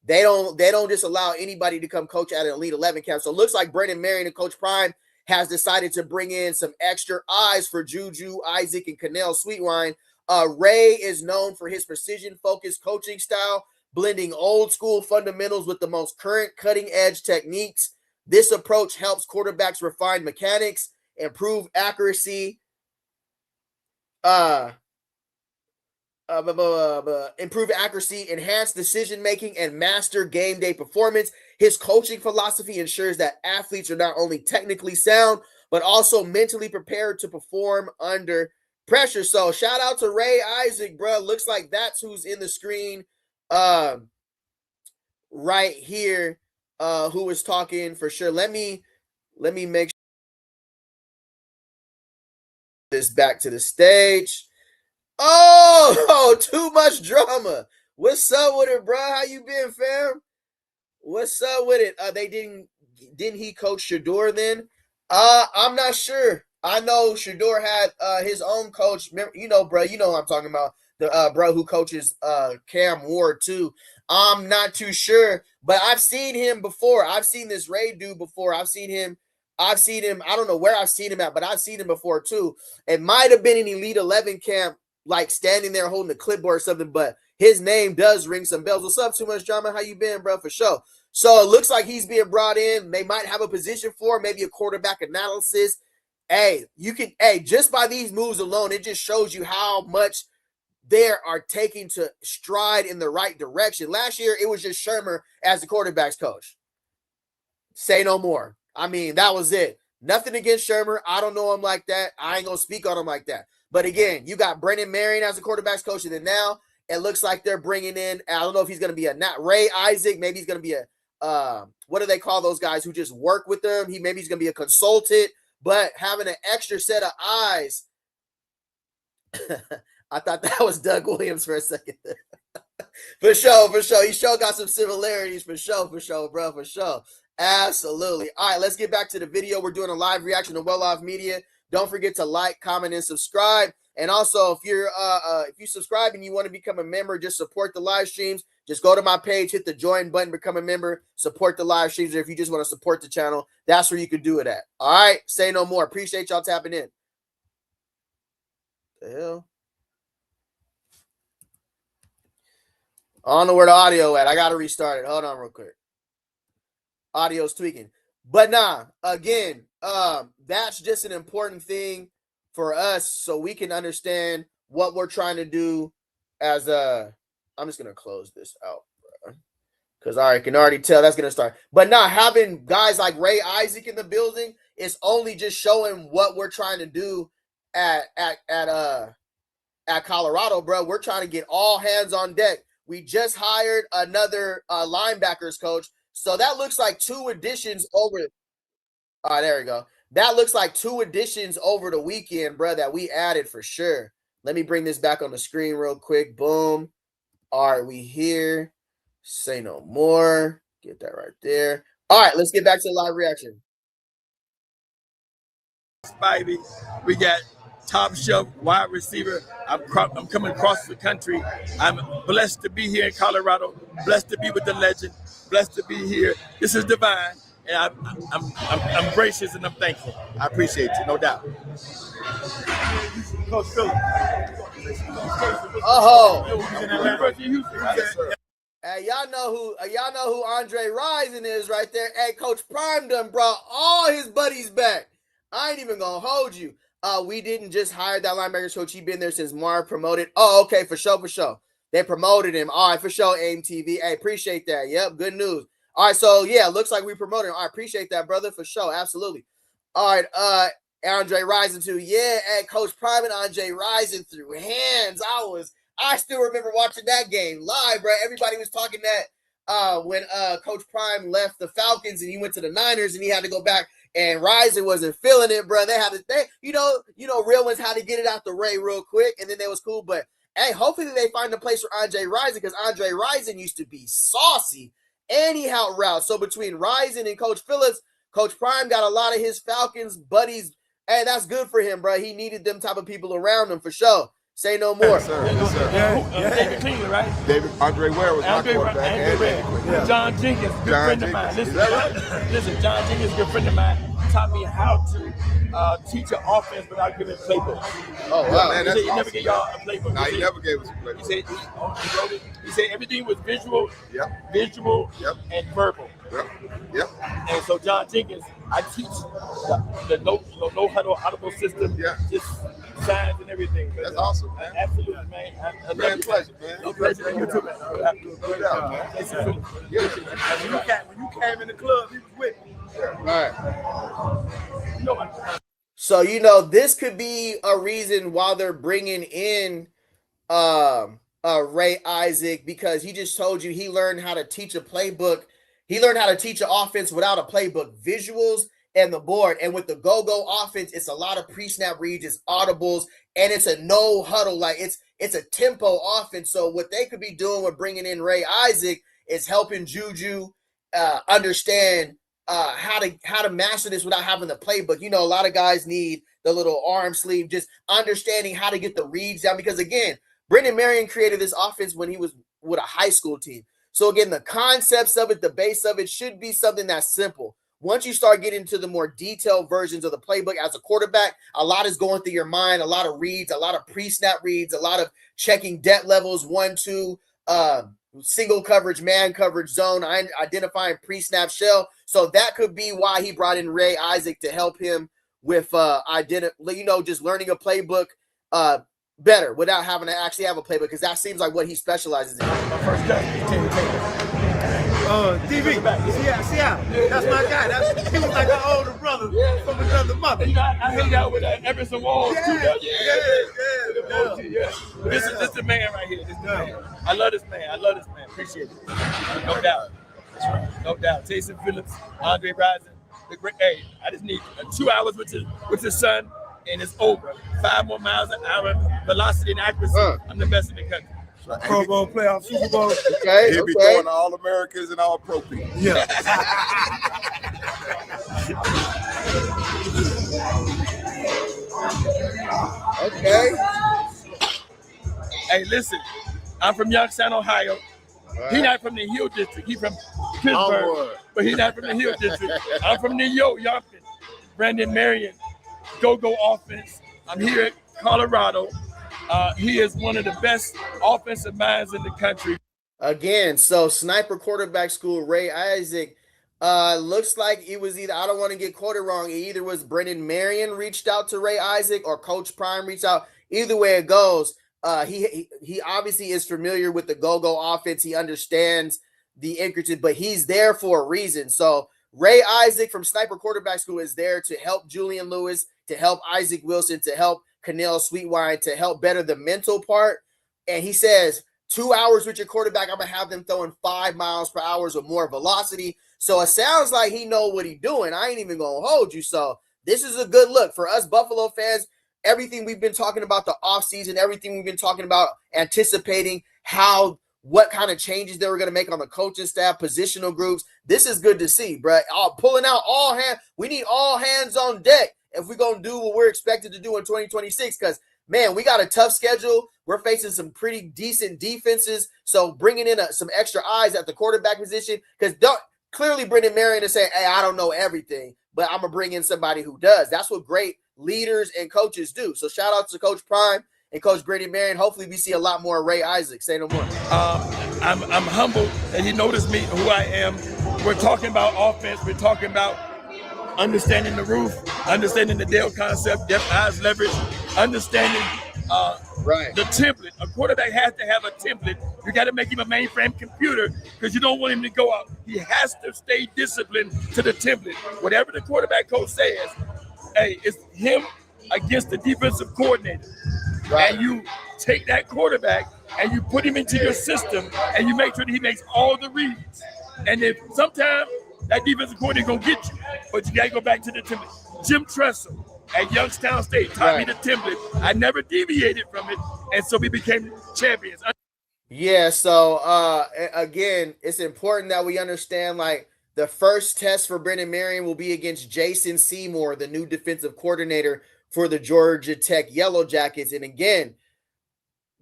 Speaker 1: They don't just allow anybody to come coach at an Elite 11 camp. So it looks like Brendan Marion and Coach Prime has decided to bring in some extra eyes for Juju, Isaac, and Cannell Sweetwine. Ray is known for his precision-focused coaching style, blending old school fundamentals with the most current cutting-edge techniques. This approach helps quarterbacks refine mechanics, improve accuracy, enhance decision-making, and master game day performance. His coaching philosophy ensures that athletes are not only technically sound, but also mentally prepared to perform under pressure. So shout out to Ray Isaac, bro. Looks like that's who's in the screen right here, who is talking for sure. Let me make this back to the stage. Oh, too much drama. What's up with it, bro? How you been, fam? What's up with it? Didn't he coach Shador then? I'm not sure. I know Shador had his own coach. You know, bro, you know what I'm talking about. The bro who coaches Cam Ward too. I'm not too sure, but I've seen him before. I've seen this Ray dude before. I've seen him. I don't know where I've seen him at, but I've seen him before too. It might have been an Elite 11 camp, like standing there holding a clipboard or something, but his name does ring some bells. What's up, Too Much Drama? How you been, bro? For sure. So it looks like he's being brought in. They might have a position for maybe a quarterback analysis. Hey, just by these moves alone, it just shows you how much they are taking to stride in the right direction. Last year, it was just Shermer as the quarterback's coach. Say no more. I mean, that was it. Nothing against Shermer. I don't know him like that. I ain't going to speak on him like that. But again, you got Brendan Marion as the quarterback's coach, and then now it looks like they're bringing in, I don't know if he's going to be not Ray Isaac. Maybe he's going to be what do they call those guys who just work with them? Maybe he's going to be a consultant, but having an extra set of eyes. I thought that was Doug Williams for a second. For sure. He sure got some similarities for sure, bro, for sure. Absolutely. All right, let's get back to the video. We're doing a live reaction to Well Off Media. Don't forget to like, comment, and subscribe. And also, if you subscribe and you want to become a member, just support the live streams. Just go to my page, hit the join button, become a member, support the live streams. Or if you just want to support the channel, that's where you can do it at. All right, say no more. Appreciate y'all tapping in. The hell? I don't know where the audio at. I got to restart it. Hold on real quick. Audio's tweaking. But nah, again, that's just an important thing for us so we can understand what we're trying to do as I'm just going to close this out, bro, because I can already tell that's going to start. But nah, having guys like Ray Isaac in the building is only just showing what we're trying to do at Colorado, bro. We're trying to get all hands on deck. We just hired another linebackers coach. So that looks like 2 additions over. All right, there we go. That looks like 2 additions over the weekend, bro, that we added for sure. Let me bring this back on the screen real quick. Boom. All right, we here. Say no more. Get that right there. All right, let's get back to the live reaction.
Speaker 6: Spivey, we got top shelf wide receiver. I'm coming across the country. I'm blessed to be here in Colorado. Blessed to be with the legend. Blessed to be here. This is divine, and I'm gracious and I'm thankful. I appreciate you, no doubt. Coach Phillips.
Speaker 1: Hey, y'all know who Andre Rison is right there. Hey, Coach Prime done brought all his buddies back. I ain't even gonna hold you. We didn't just hire that linebacker coach. He been there since Marv promoted. Oh, okay, for sure. They promoted him. All right, for sure, AIM TV. Hey, appreciate that. Yep, good news. All right, so yeah, looks like we promoted him. I appreciate that, brother, for sure. Absolutely. All right, Andre Rison too. Yeah, hey, Coach Prime and Andre Rison threw hands. I still remember watching that game live, bro. Everybody was talking that when Coach Prime left the Falcons and he went to the Niners and he had to go back and Rising wasn't feeling it, bro. They had to, you know, real ones had to get it out the way real quick, and then they was cool. But hey, hopefully they find a place for Andre Rising, because Andre Rising used to be saucy and he out route. So between Rising and Coach Phillips, Coach Prime got a lot of his Falcons buddies. Hey, that's good for him, bro. He needed them type of people around him for sure. Say no more.
Speaker 4: Yes, sir. Yes, sir.
Speaker 6: David Cleveland, right?
Speaker 4: Andre Ware was my quarterback.
Speaker 6: Andre John Jenkins, good friend of mine. Listen, listen, John Jenkins, good friend of mine, taught me how to teach an offense without giving playbooks.
Speaker 1: Oh, wow.
Speaker 6: Man, he said he never gave y'all a playbook.
Speaker 4: No, he never gave us a playbook.
Speaker 6: He said everything was visual,
Speaker 4: visual,
Speaker 6: and verbal.
Speaker 4: Yep.
Speaker 6: And so John Jenkins, I teach the no huddle audible system, just signs and everything.
Speaker 4: That's awesome, man.
Speaker 6: Absolutely, man.
Speaker 4: Man, pleasure, man.
Speaker 6: No pleasure. You too, man.
Speaker 4: No doubt, man.
Speaker 3: When you came in the club, he was with me.
Speaker 1: All right. So, you know, this could be a reason why they're bringing in Ray Isaac, because he just told you he learned how to teach a playbook. He learned how to teach an offense without a playbook, visuals and the board. And with the go-go offense, it's a lot of pre-snap reads, it's audibles, and it's a no huddle. Like it's a tempo offense. So what they could be doing with bringing in Ray Isaac is helping Juju understand how to master this without having the playbook. You know, a lot of guys need the little arm sleeve, just understanding how to get the reads down. Because again, Brendan Marion created this offense when he was with a high school team. So again, the concepts of it, the base of it should be something that's simple. Once you start getting to the more detailed versions of the playbook as a quarterback, a lot is going through your mind, a lot of reads, a lot of pre-snap reads, a lot of checking depth levels, 1, 2, single coverage, man coverage, zone, identifying pre-snap shell. So that could be why he brought in Ray Isaac to help him with just learning a playbook better without having to actually have a playbook, because that seems like what he specializes in.
Speaker 6: My first
Speaker 3: DB, Seattle. That's my guy. He was like an older brother from another mother.
Speaker 6: You know, I hang out with Emerson Walls too. This is the man right here. This is the man. I love this man. Appreciate it. No doubt. That's right. No doubt. Taysom Phillips, Andre Rising. Hey, I just need 2 hours with his son, and it's over. 5 more miles an hour, velocity and accuracy. I'm the best in the country.
Speaker 3: Pro Bowl, playoff, Super Bowl.
Speaker 1: Okay.
Speaker 4: He'll be throwing all Americans and all pro people.
Speaker 3: Yeah.
Speaker 1: Okay.
Speaker 6: Hey, listen, I'm from Youngstown, Ohio. Right. He's not from the Hill District. He's from Pittsburgh, but he's not from the Hill District. I'm from New York, Yonkers. Brendan Marion, go-go offense. I'm here at Colorado. He is one of the best offensive minds in the country.
Speaker 1: Again, so Sniper Quarterback School, Ray Isaac, looks like it was either, I don't want to get quoted wrong, it either was Brendan Marion reached out to Ray Isaac or Coach Prime reached out. Either way it goes, he obviously is familiar with the go-go offense. He understands the intricacies, but he's there for a reason. So Ray Isaac from Sniper Quarterback School is there to help Julian Lewis, to help Isaac Wilson, to help Cannell Sweetwine, to help better the mental part. And he says 2 hours with your quarterback, I'm going to have them throwing 5 miles per hour or more velocity. So it sounds like he know what he's doing. I ain't even going to hold you. So this is a good look for us Buffalo fans. Everything we've been talking about the offseason, everything we've been talking about anticipating what kind of changes they were going to make on the coaching staff, positional groups. This is good to see, bro. Pulling out all hands. We need all hands on deck if we're going to do what we're expected to do in 2026, because, man, we got a tough schedule. We're facing some pretty decent defenses. So bringing in some extra eyes at the quarterback position, because clearly Brendan Marion is saying, hey, I don't know everything, but I'm going to bring in somebody who does. That's what great leaders and coaches do. So shout out to Coach Prime and Coach Brendan Marion. Hopefully we see a lot more Ray Isaac. Say no more.
Speaker 6: I'm humbled that he noticed me, who I am. We're talking about offense. We're talking about understanding the roof, understanding the Dale concept, depth, eyes, leverage, understanding the template. A quarterback has to have a template. You got to make him a mainframe computer because you don't want him to go out. He has to stay disciplined to the template. Whatever the quarterback coach says, hey, it's him against the defensive coordinator. Right. And you take that quarterback and you put him into your system and you make sure that he makes all the reads. And if sometimes that defensive coordinator gonna get you. But you gotta go back to the template. Jim Tressel at Youngstown State taught me the template. I never deviated from it, and so we became champions.
Speaker 1: Yeah, so again, it's important that we understand like the first test for Brendan Marion will be against Jason Seymour, the new defensive coordinator for the Georgia Tech Yellow Jackets. And again,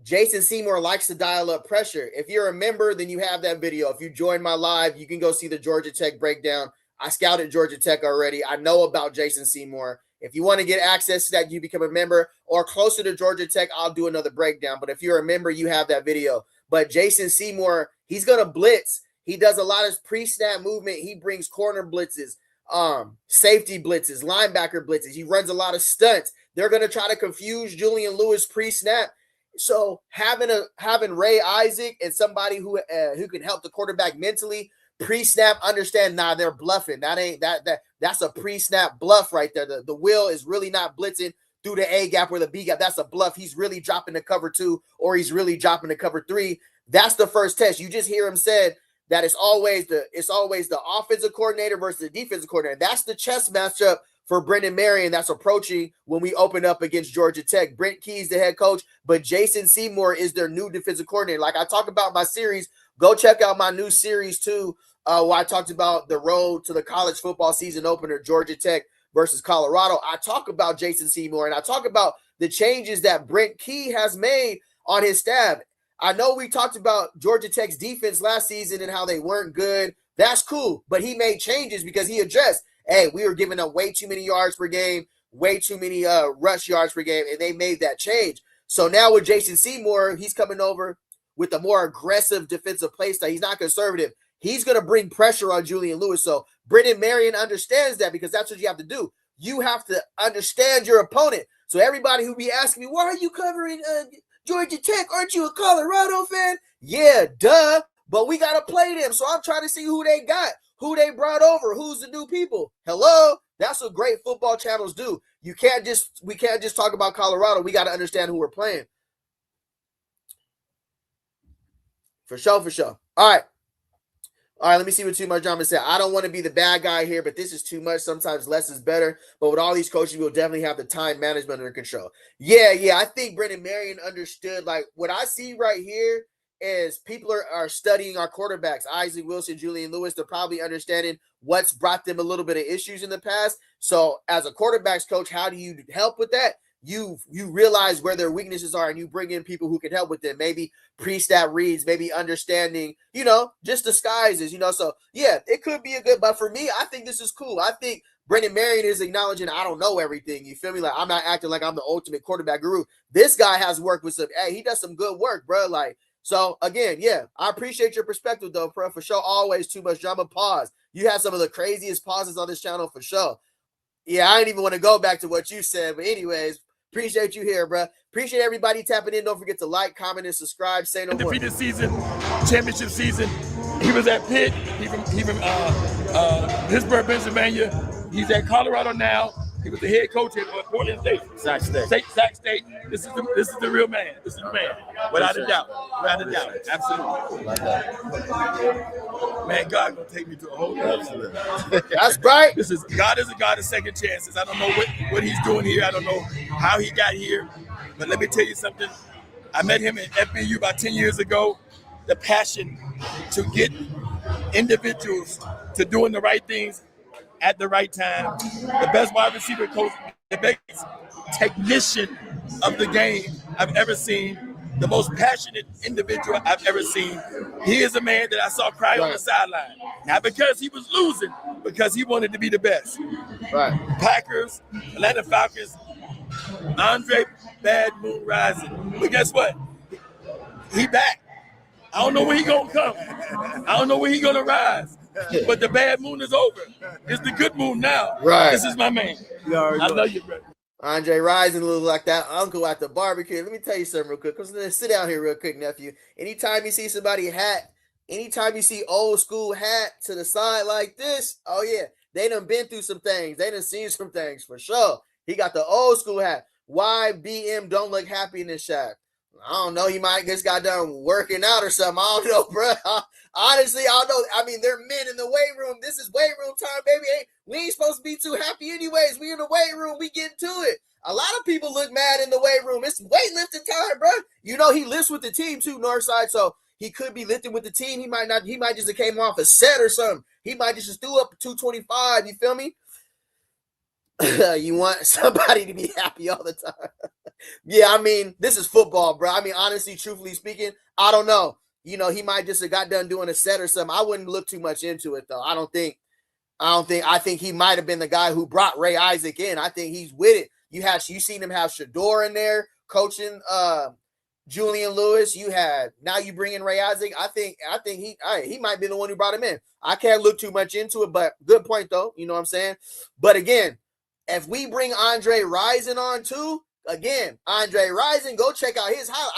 Speaker 1: Jason Seymour likes to dial up pressure. If you're a member, then you have that video. If you join my live, you can go see the Georgia Tech breakdown. I scouted Georgia Tech already. I know about Jason Seymour. If you want to get access to that, you become a member or closer to Georgia Tech, I'll do another breakdown. But if you're a member, you have that video. But Jason Seymour, he's going to blitz. He does a lot of pre-snap movement. He brings corner blitzes, safety blitzes, linebacker blitzes. He runs a lot of stunts. They're going to try to confuse Julian Lewis pre-snap. So having Ray Isaac and somebody who can help the quarterback mentally pre-snap, understand, they're bluffing. That's a pre-snap bluff right there. The will is really not blitzing through the A gap or the B gap. That's a bluff. He's really dropping the cover 2 or he's really dropping the cover 3. That's the first test. You just hear him said that it's always the offensive coordinator versus the defensive coordinator. That's the chess matchup for Brendan Marion that's approaching when we open up against Georgia Tech. Brent Key's the head coach, but Jason Seymour is their new defensive coordinator. Like I talk about my series, go check out my new series too, where I talked about the road to the college football season opener, Georgia Tech versus Colorado. I talk about Jason Seymour, and I talk about the changes that Brent Key has made on his staff. I know we talked about Georgia Tech's defense last season and how they weren't good. That's cool, but he made changes because he addressed, hey, we were giving up way too many yards per game, way too many rush yards per game, and they made that change. So now with Jason Seymour, he's coming over with a more aggressive defensive play style. He's not conservative. He's going to bring pressure on Julian Lewis. So Brendan Marion understands that because that's what you have to do. You have to understand your opponent. So everybody who be asking me, why are you covering Georgia Tech? Aren't you a Colorado fan? Yeah, duh. But we got to play them. So I'm trying to see who they got, who they brought over, who's the new people. Hello? That's what great football channels do. We can't just talk about Colorado. We got to understand who we're playing. For sure, for sure. All right, let me see what Too Much Drama said. I don't want to be the bad guy here, but this is too much. Sometimes less is better. But with all these coaches, we'll definitely have the time management under control. Yeah. I think Brendan Marion understood. Like, what I see right here is people are studying our quarterbacks, Isaac Wilson, Julian Lewis. They're probably understanding what's brought them a little bit of issues in the past. So as a quarterbacks coach, how do you help with that? You realize where their weaknesses are and you bring in people who can help with them. Maybe pre-snap reads, maybe understanding, just disguises, So yeah, it could be a good, but for me, I think this is cool. I think Brendan Marion is acknowledging I don't know everything. You feel me? Like, I'm not acting like I'm the ultimate quarterback guru. This guy has worked with he does some good work, bro. Like, so again, yeah, I appreciate your perspective though, bro. For sure. Always Too Much Drama. Pause. You have some of the craziest pauses on this channel for sure. Yeah, I didn't even want to go back to what you said, but anyways, appreciate you here, bro. Appreciate everybody tapping in. Don't forget to like, comment, and subscribe. Say no more.
Speaker 6: Defeated season, championship season. He was at Pitt. He from Pittsburgh, Pennsylvania. He's at Colorado now. He was the head coach at Portland State.
Speaker 7: Sac State.
Speaker 6: Sac State. This is the real man. This is the man. Without a doubt. Without a doubt. Absolutely.
Speaker 7: Like that.
Speaker 6: Man, God gonna take me to a whole level.
Speaker 7: Absolutely.
Speaker 1: That's right.
Speaker 6: God is a God of second chances. I don't know what he's doing here. I don't know how he got here. But let me tell you something. I met him at FBU about 10 years ago. The passion to get individuals to doing the right things at the right time. The best wide receiver coach, the best technician of the game I've ever seen. The most passionate individual I've ever seen. He is a man that I saw cry on the sideline. Not because he was losing, because he wanted to be the best.
Speaker 1: Right.
Speaker 6: Packers, Atlanta Falcons, Andre Bad Moon Rising. But guess what? He back. I don't know where he gonna come. I don't know where he gonna rise. But the bad moon is over. It's the good moon now.
Speaker 1: Right.
Speaker 6: This is my man. I love you, bro.
Speaker 1: Andre Rising looks like that uncle at the barbecue. Let me tell you something real quick. Sit down here real quick, nephew. Anytime you see somebody anytime you see old school hat to the side like this, oh yeah, they done been through some things. They done seen some things for sure. He got the old school hat. Why BM don't look happy in this shot? I don't know. He might just got done working out or something. I don't know, bro. Honestly, I don't know. I mean, they're men in the weight room. This is weight room time, baby. Hey, we ain't supposed to be too happy anyways. We in the weight room. We getting to it. A lot of people look mad in the weight room. It's weightlifting time, bro. You know, he lifts with the team too, Northside. So he could be lifting with the team. He might not. He might just have came off a set or something. He might just threw up 225. You feel me? You want somebody to be happy all the time. Yeah, I mean, this is football, bro. I mean, honestly, truthfully speaking, I don't know. You know, he might just have got done doing a set or something. I wouldn't look too much into it, though. I think he might have been the guy who brought Ray Isaac in. I think he's with it. You seen him have Shador in there coaching Julian Lewis. Now you bring in Ray Isaac. I think he might be the one who brought him in. I can't look too much into it, but good point though. You know what I'm saying? But again, if we bring Andre Rison on too, again, Andre Rison, go check out his house.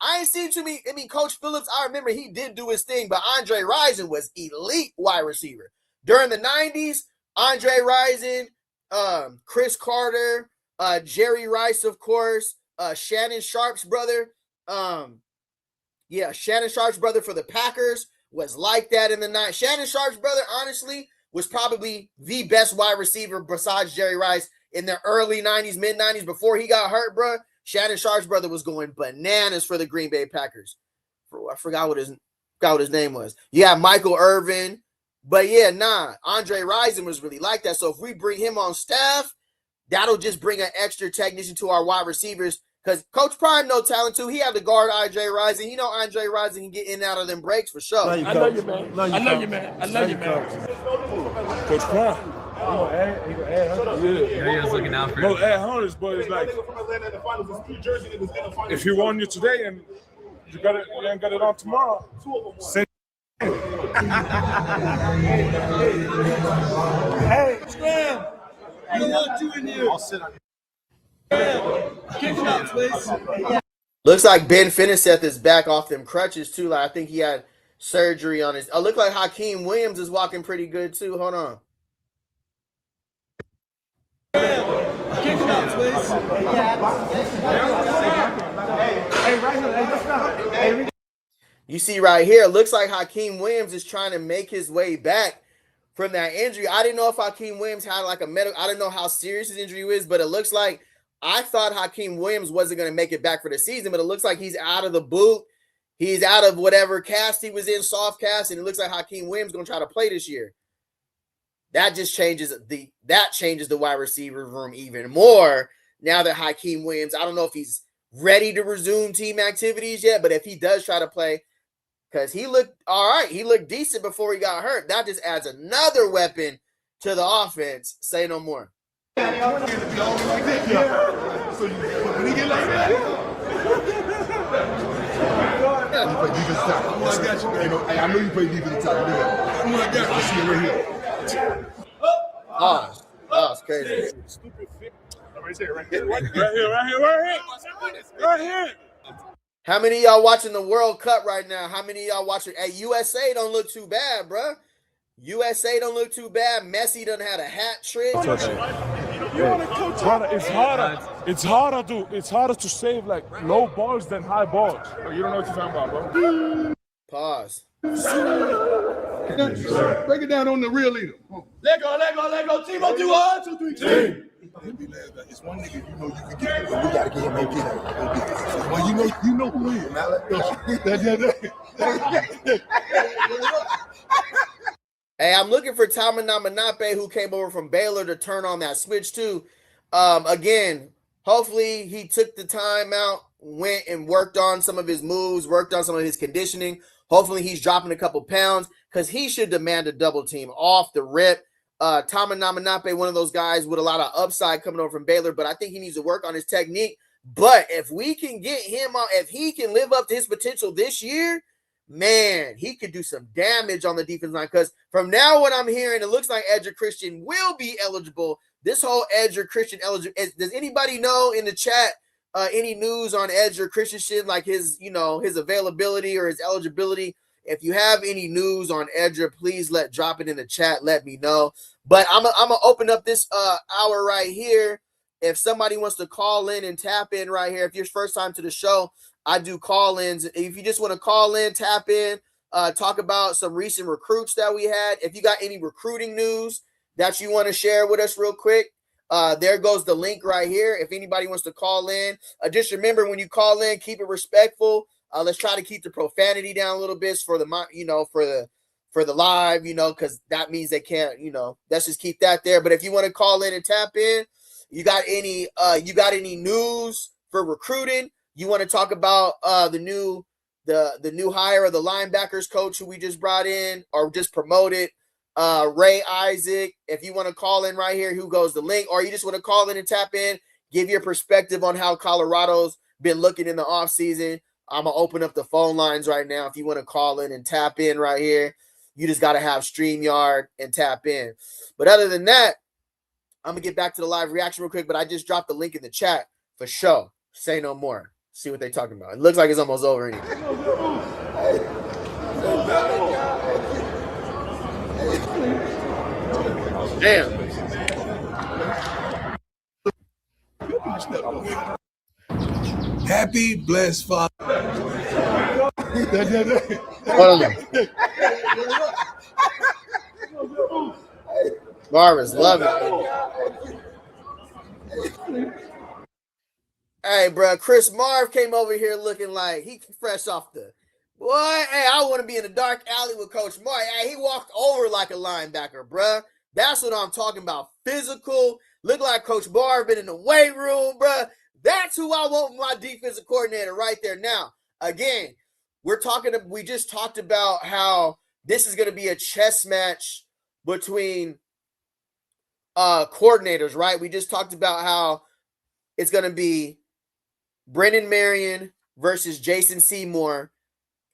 Speaker 1: I ain't seen too many. I mean, Coach Phillips, I remember he did do his thing, but Andre Rison was elite wide receiver. During the 90s, Andre Rison, Chris Carter, Jerry Rice, of course, Shannon Sharp's brother. Shannon Sharp's brother for the Packers was like that in the night. Shannon Sharp's brother, honestly, was probably the best wide receiver besides Jerry Rice in the early 90s, mid 90s. Before he got hurt, bro, Shannon Sharp's brother was going bananas for the Green Bay Packers. I forgot what his name was. Yeah, Michael Irvin. But yeah, Andre Rison was really like that. So if we bring him on staff, that'll just bring an extra technician to our wide receivers. Because Coach Prime, no talent too. He had to guard Andre Rison. You know Andre Rison can get in and out of them breaks for sure.
Speaker 6: I know you, man. I love you, man.
Speaker 5: Coach Prime.
Speaker 8: Yeah, he's looking out for
Speaker 5: No, Ed Hunters, but it's like if he won you today and you ain't got it on tomorrow, send.
Speaker 3: Hey,
Speaker 5: Scram! You want you in here?
Speaker 3: I'll sit on.
Speaker 5: Kick him out, please.
Speaker 1: Looks like Ben Finnesseth is back off them crutches too. Like I think he had surgery on his. Oh, look like Hakeem Williams is walking pretty good too. Hold on.
Speaker 5: Kick him out, please.
Speaker 3: Hey, right here. Hey, let's go. Hey,
Speaker 1: You see right here, it looks like Hakeem Williams is trying to make his way back from that injury. I didn't know if Hakeem Williams had like a medical. I don't know how serious his injury is, but it looks like I thought Hakeem Williams wasn't going to make it back for the season, but it looks like he's out of the boot. He's out of whatever cast he was in, soft cast, and it looks like Hakeem Williams going to try to play this year. That just changes the wide receiver room even more now that Hakeem Williams, I don't know if he's ready to resume team activities yet, but if he does try to play, because he looked all right, he looked decent before he got hurt. That just adds another weapon to the offense. Say no more.
Speaker 5: So when he get like that,
Speaker 4: You play defense top. I got you, man. Hey, I know you play defense top. I got you. I see it right here.
Speaker 1: Oh, it's crazy.
Speaker 5: stupid fit. Right here.
Speaker 1: How many of y'all watching the World Cup right now? How many of y'all watching? Hey, USA don't look too bad, bro. USA don't look too bad. Messi done had a hat trick.
Speaker 5: It's harder to save like low balls than high balls. You don't know what you're talking about, bro.
Speaker 1: Pause.
Speaker 4: Break it down on the real leader.
Speaker 5: Let go. Team on 2 1, 2 3, team.
Speaker 4: It's one nigga you know you can get it, but we gotta get him AP. Well, you know who he is. Now let's go.
Speaker 1: Hey, I'm looking for Tamana Manape, who came over from Baylor, to turn on that switch too. Again, hopefully he took the time out, went and worked on some of his moves, worked on some of his conditioning. Hopefully he's dropping a couple pounds because he should demand a double team off the rip. Tamana Manape, one of those guys with a lot of upside coming over from Baylor, but I think he needs to work on his technique. But if we can get him on, if he can live up to his potential this year, man, he could do some damage on the defense line. Because from now, what I'm hearing, it looks like Edger Christian will be eligible. This whole Edger Christian eligible. Does anybody know in the chat any news on Edger Christian, like his availability or his eligibility? If you have any news on Edger, please drop it in the chat. Let me know. But I'm gonna open up this hour right here if somebody wants to call in and tap in right here, if you're first time to the show, I do call-ins. If you just want to call in, tap in, talk about some recent recruits that we had. If you got any recruiting news that you want to share with us real quick, there goes the link right here. If anybody wants to call in, just remember when you call in, keep it respectful. Let's try to keep the profanity down a little bit for the for the live, because that means they can't, let's just keep that there. But if you want to call in and tap in, you got any news for recruiting? You want to talk about the new hire of the linebackers coach who we just brought in or just promoted, Ray Isaac. If you want to call in right here, who goes the link, or you just want to call in and tap in, give your perspective on how Colorado's been looking in the offseason. I'm going to open up the phone lines right now. If you want to call in and tap in right here, you just got to have StreamYard and tap in. But other than that, I'm going to get back to the live reaction real quick, but I just dropped the link in the chat for sure. Say no more. See what they're talking about. It looks like it's almost over anyway. Damn.
Speaker 2: Happy, blessed Father.
Speaker 1: Hold on. Marvin's loving it. Hey, bro, Chris Marv came over here looking like he fresh off the boy. Hey, I want to be in a dark alley with Coach Marv. Hey, he walked over like a linebacker, bro. That's what I'm talking about. Physical. Look like Coach Marv been in the weight room, bro. That's who I want my defensive coordinator right there. Now, again, we just talked about how this is going to be a chess match between coordinators, right? We just talked about how it's going to be Brennan Marion versus Jason Seymour,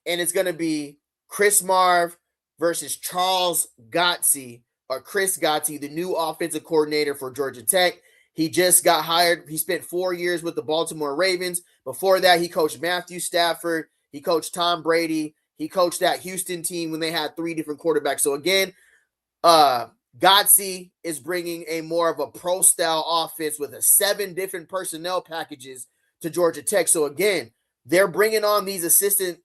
Speaker 1: and it's going to be Chris Marv versus Charles Gotze, or Chris Gotze, the new offensive coordinator for Georgia Tech. He just got hired. He spent 4 years with the Baltimore Ravens. Before that, he coached Matthew Stafford. He coached Tom Brady. He coached that Houston team when they had 3 different quarterbacks. So again, Gotze is bringing a more of a pro-style offense with 7 different personnel packages to Georgia Tech. So again, they're bringing on these assistant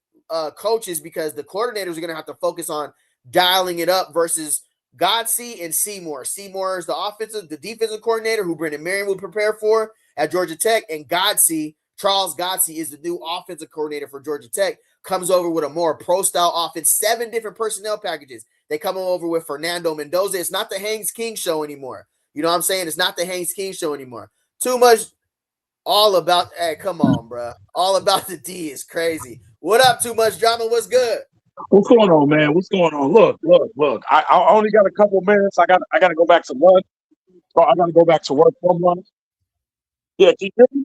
Speaker 1: coaches because the coordinators are going to have to focus on dialing it up versus Gotze and Seymour. Seymour is the defensive coordinator who Brennan Marion will prepare for at Georgia Tech, and Charles Gotze is the new offensive coordinator for Georgia Tech. Comes over with a more pro-style offense, 7 different personnel packages. They come over with Fernando Mendoza. It's not the Haynes King show anymore. You know what I'm saying? It's not the Haynes King show anymore. Too much. All about, hey, come on, bro. All about the D is crazy. What up, Too Much Drama? What's good?
Speaker 8: What's going on, man? What's going on? Look. I only got a couple minutes. I got to go back to lunch. So I got to go back to work from lunch. Yeah, can you hear me?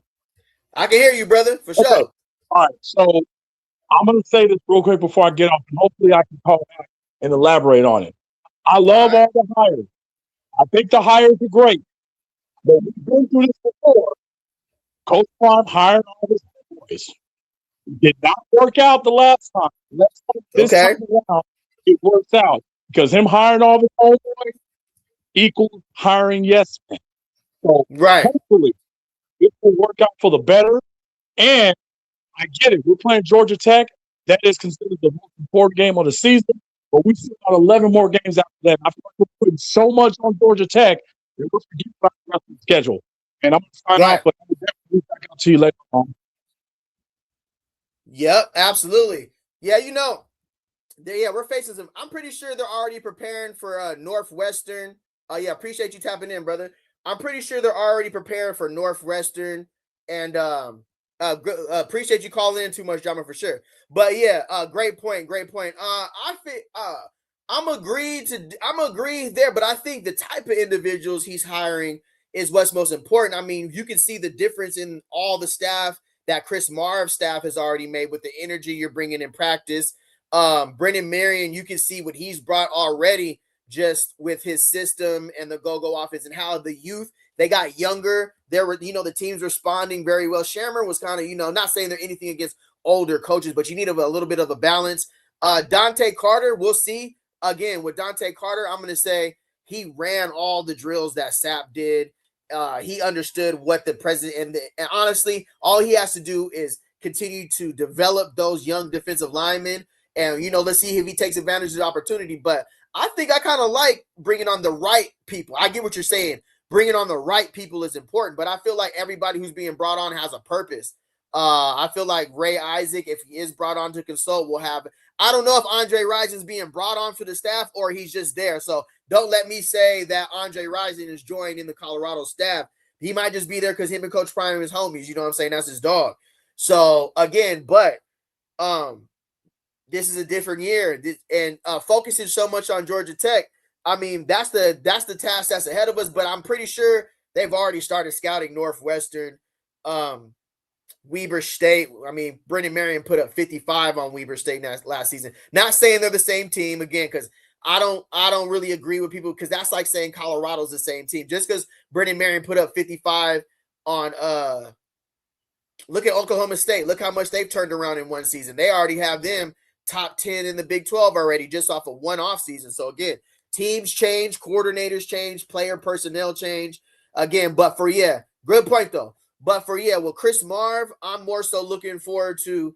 Speaker 1: I can hear you, brother, for sure.
Speaker 8: All right, so I'm going to say this real quick before I get off, and hopefully I can call back and elaborate on it. I love all the hires. I think the hires are great. But we've been through this before. Coach Prime hired all his boys. It did not work out the last time. Let's hope this time around it works out. Because him hiring all his own boys equals hiring yes men. So hopefully it will work out for the better. And I get it. We're playing Georgia Tech. That is considered the most important game of the season. But we still got 11 more games after that. I feel like we're putting so much on Georgia Tech that we're forgetting about the rest of the schedule. And I'm going to sign off, but I'll definitely back out to you later on.
Speaker 1: Yep, absolutely. Yeah, we're facing some. I'm pretty sure they're already preparing for Northwestern. Appreciate you tapping in, brother. I'm pretty sure they're already preparing for Northwestern, and appreciate you calling in. Too Much Drama for sure. But yeah, great point. I'm agreed there, but I think the type of individuals he's hiring is what's most important. I mean, you can see the difference in all the staff that Chris Marv's staff has already made with the energy you're bringing in practice. Brennan Marion, you can see what he's brought already just with his system and the go-go offense and how the youth, they got younger. There were, the team's responding very well. Shammer was kind of, not saying there's anything against older coaches, but you need a little bit of a balance. Dante Carter, we'll see. Again, with Dante Carter, I'm going to say he ran all the drills that Sapp did. he understood what the president and honestly, all he has to do is continue to develop those young defensive linemen. And, let's see if he takes advantage of the opportunity. But I think I kind of like bringing on the right people. I get what you're saying. Bringing on the right people is important, but I feel like everybody who's being brought on has a purpose. I feel like Ray Isaac, if he is brought on to consult, will have. I don't know if Andre Rison is being brought on for the staff or he's just there. So don't let me say that Andre Rison is joining the Colorado staff. He might just be there because him and Coach Prime are his homies. You know what I'm saying? That's his dog. So again, but this is a different year, and focusing so much on Georgia Tech. I mean, that's the task that's ahead of us. But I'm pretty sure they've already started scouting Northwestern, Weber State. I mean, Brendan Marion put up 55 on Weber State last season. Not saying they're the same team again, because I don't really agree with people, because that's like saying Colorado's the same team. Just because Brendan Marion put up 55 on look at Oklahoma State. Look how much they've turned around in one season. They already have them top 10 in the Big 12 already, just off of one off season. So again, teams change, coordinators change, player personnel change. Again, but for good point though. But for with Chris Marv, I'm more so looking forward to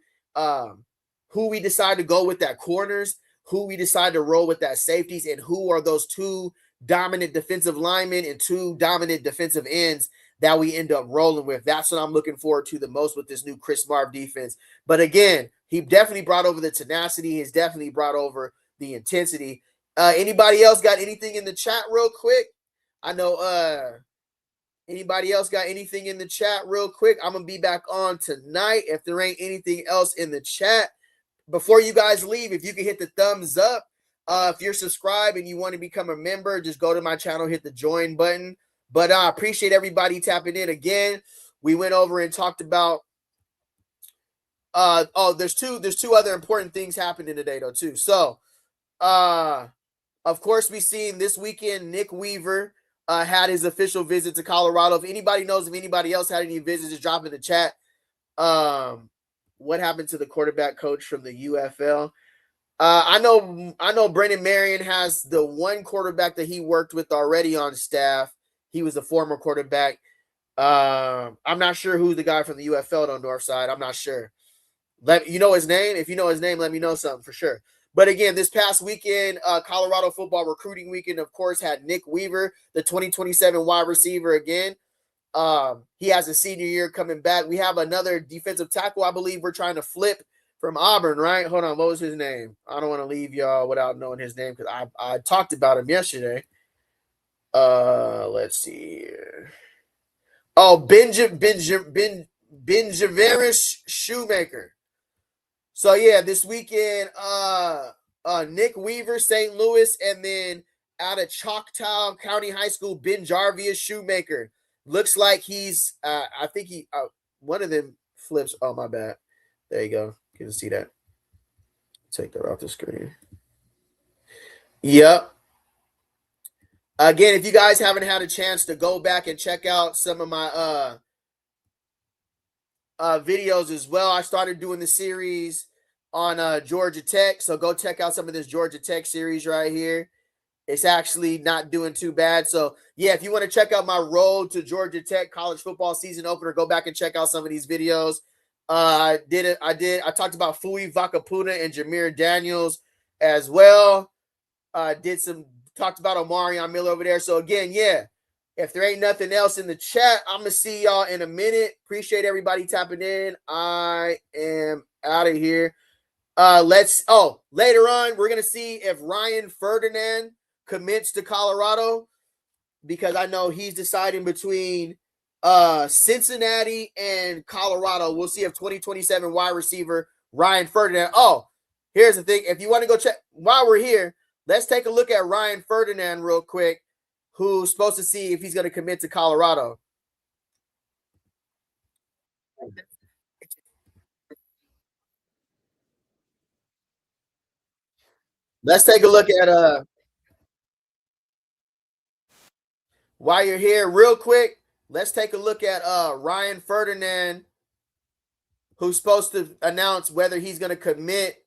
Speaker 1: who we decide to go with that corners, who we decide to roll with that safeties, and who are those two dominant defensive linemen and two dominant defensive ends that we end up rolling with. That's what I'm looking forward to the most with this new Chris Marv defense. But again, he definitely brought over the tenacity. He's definitely brought over the intensity. Anybody else got anything in the chat real quick? I know anybody else got anything in the chat real quick? I'm going to be back on tonight if there ain't anything else in the chat. Before you guys leave, if you can hit the thumbs up. If you're subscribed and you want to become a member, just go to my channel, hit the join button. But I appreciate everybody tapping in again. We went over and talked about there's two other important things happening today though too. So of course we seen this weekend Nick Weaver had his official visit to Colorado. If anybody knows if anybody else had any visits, just drop in the chat. What happened to the quarterback coach from the UFL? I know Brendan Marion has the one quarterback that he worked with already on staff. He was a former quarterback. I'm not sure who's the guy from the UFL on North Side. I'm not sure. You know his name? If you know his name, let me know something for sure. But again, this past weekend, Colorado football recruiting weekend, of course, had Nick Weaver, the 2027 wide receiver again. He has a senior year coming back. We have another defensive tackle, I believe we're trying to flip from Auburn, right? Hold on, what was his name? I don't want to leave y'all without knowing his name because I talked about him yesterday. Let's see here. Oh, Benjaviris Shoemaker. So yeah, this weekend, Nick Weaver, St. Louis, and then out of Choctaw County High School, Benjaviris Shoemaker. Looks like he's I think he one of them flips. Oh, my bad. There you go. You can see that. Take that off the screen. Yep. Again, if you guys haven't had a chance to go back and check out some of my videos as well, I started doing the series on Georgia Tech. So go check out some of this Georgia Tech series right here. It's actually not doing too bad. So yeah, if you want to check out my road to Georgia Tech college football season opener, go back and check out some of these videos. I talked about Fui Vakapuna and Jameer Daniels as well. Talked about Omarion Miller over there. So again, yeah, if there ain't nothing else in the chat, I'm gonna see y'all in a minute. Appreciate everybody tapping in. I am out of here. Later on, we're gonna see if Ryan Ferdinand commits to Colorado, because I know he's deciding between Cincinnati and Colorado. We'll see if 2027 wide receiver Ryan Ferdinand. Oh, here's the thing. If you want to go check while we're here, let's take a look at Ryan Ferdinand real quick, who's supposed to see if he's going to commit to Colorado. Let's take a look at while you're here real quick, let's take a look at Ryan Ferdinand, who's supposed to announce whether he's going to commit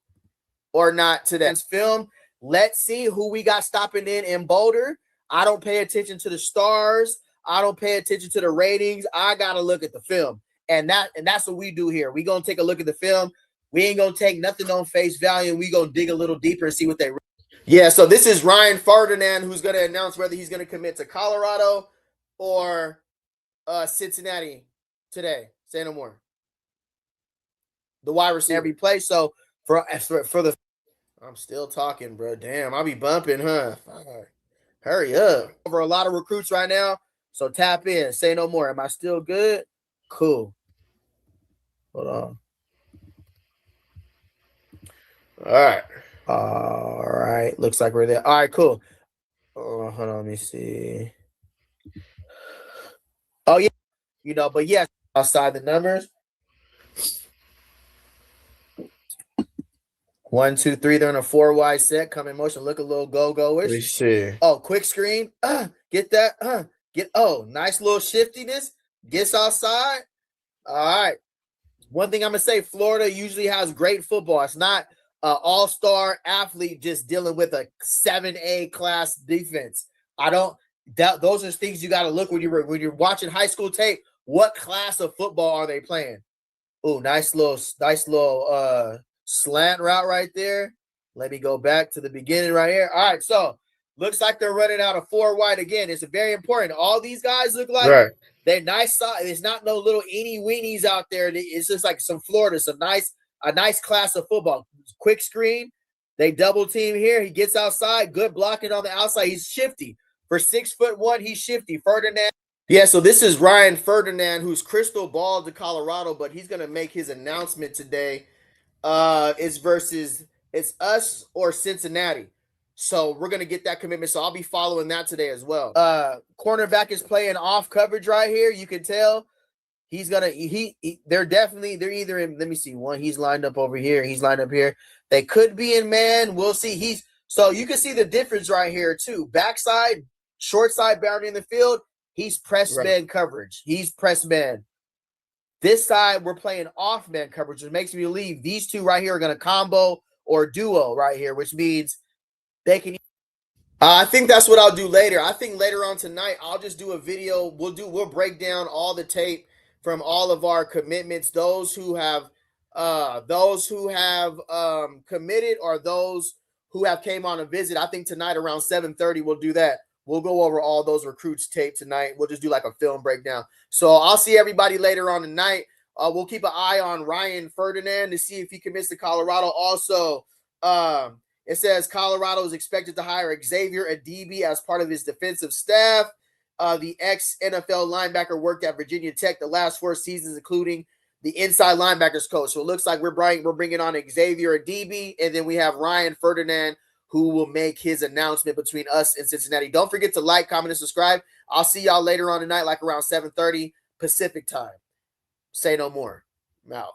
Speaker 1: or not to that film. Let's see who we got stopping in Boulder. I don't pay attention to the stars. I don't pay attention to the ratings. I gotta look at the film. And that's what we do here. We gonna take a look at the film. We ain't gonna take nothing on face value, and we gonna dig a little deeper and see what they. Yeah, so this is Ryan Ferdinand, who's gonna announce whether he's gonna commit to Colorado or Cincinnati today. Say no more. The wide receiver every play. So for the, I'm still talking, bro. Damn, I'll be bumping, huh? Hurry up. Over a lot of recruits right now. So tap in. Say no more. Am I still good? Cool. Hold on. All right. All right. Looks like we're there. All right, cool. Oh, hold on. Let me see. Oh, yeah. You know, but yes, outside the numbers. 1, 2, 3. They're in a 4 wide set. Come in motion. Look a little go-go-ish. Let me see. Oh, quick screen. Get that. Nice little shiftiness. Gets outside. All right. One thing I'm going to say, Florida usually has great football. It's not an all-star athlete just dealing with a 7A class defense. Those are things you got to look when you're watching high school tape. What class of football are they playing? Oh, nice little slant route right there. Let me go back to the beginning right here. All right, so looks like they're running out of 4 wide again. It's very important. All these guys look like they're nice size. There's not no little weenies out there. It's just like some Florida, a nice class of football. Quick screen. They double team here. He gets outside. Good blocking on the outside. He's shifty. For 6'1", he's shifty. Ferdinand. Yeah, so this is Ryan Ferdinand, who's crystal ball to Colorado, but he's going to make his announcement today. It's us or Cincinnati. So we're going to get that commitment. So I'll be following that today as well. Cornerback is playing off coverage right here. You can tell he's going to, they're either in, let me see, one, he's lined up over here. He's lined up here. They could be in man. We'll see. So you can see the difference right here too. Backside, short side boundary in the field. He's press man coverage. He's press man. This side, we're playing off man coverage, which makes me believe these two right here are going to combo or duo right here, which means they can. I think that's what I'll do later. I think later on tonight, I'll just do a video. We'll break down all the tape from all of our commitments, those who have committed or those who have came on a visit. I think tonight around 7:30, we'll do that. We'll go over all those recruits tape tonight. We'll just do like a film breakdown. So I'll see everybody later on tonight. We'll keep an eye on Ryan Ferdinand to see if he commits to Colorado. Also, it says Colorado is expected to hire Xavier Adibi as part of his defensive staff. The ex-NFL linebacker worked at Virginia Tech the last 4 seasons, including the inside linebackers coach. So it looks like we're bringing on Xavier Adibi, and then we have Ryan Ferdinand, who will make his announcement between us and Cincinnati. Don't forget to like, comment, and subscribe. I'll see y'all later on tonight, like around 7:30 Pacific time. Say no more. I'm out.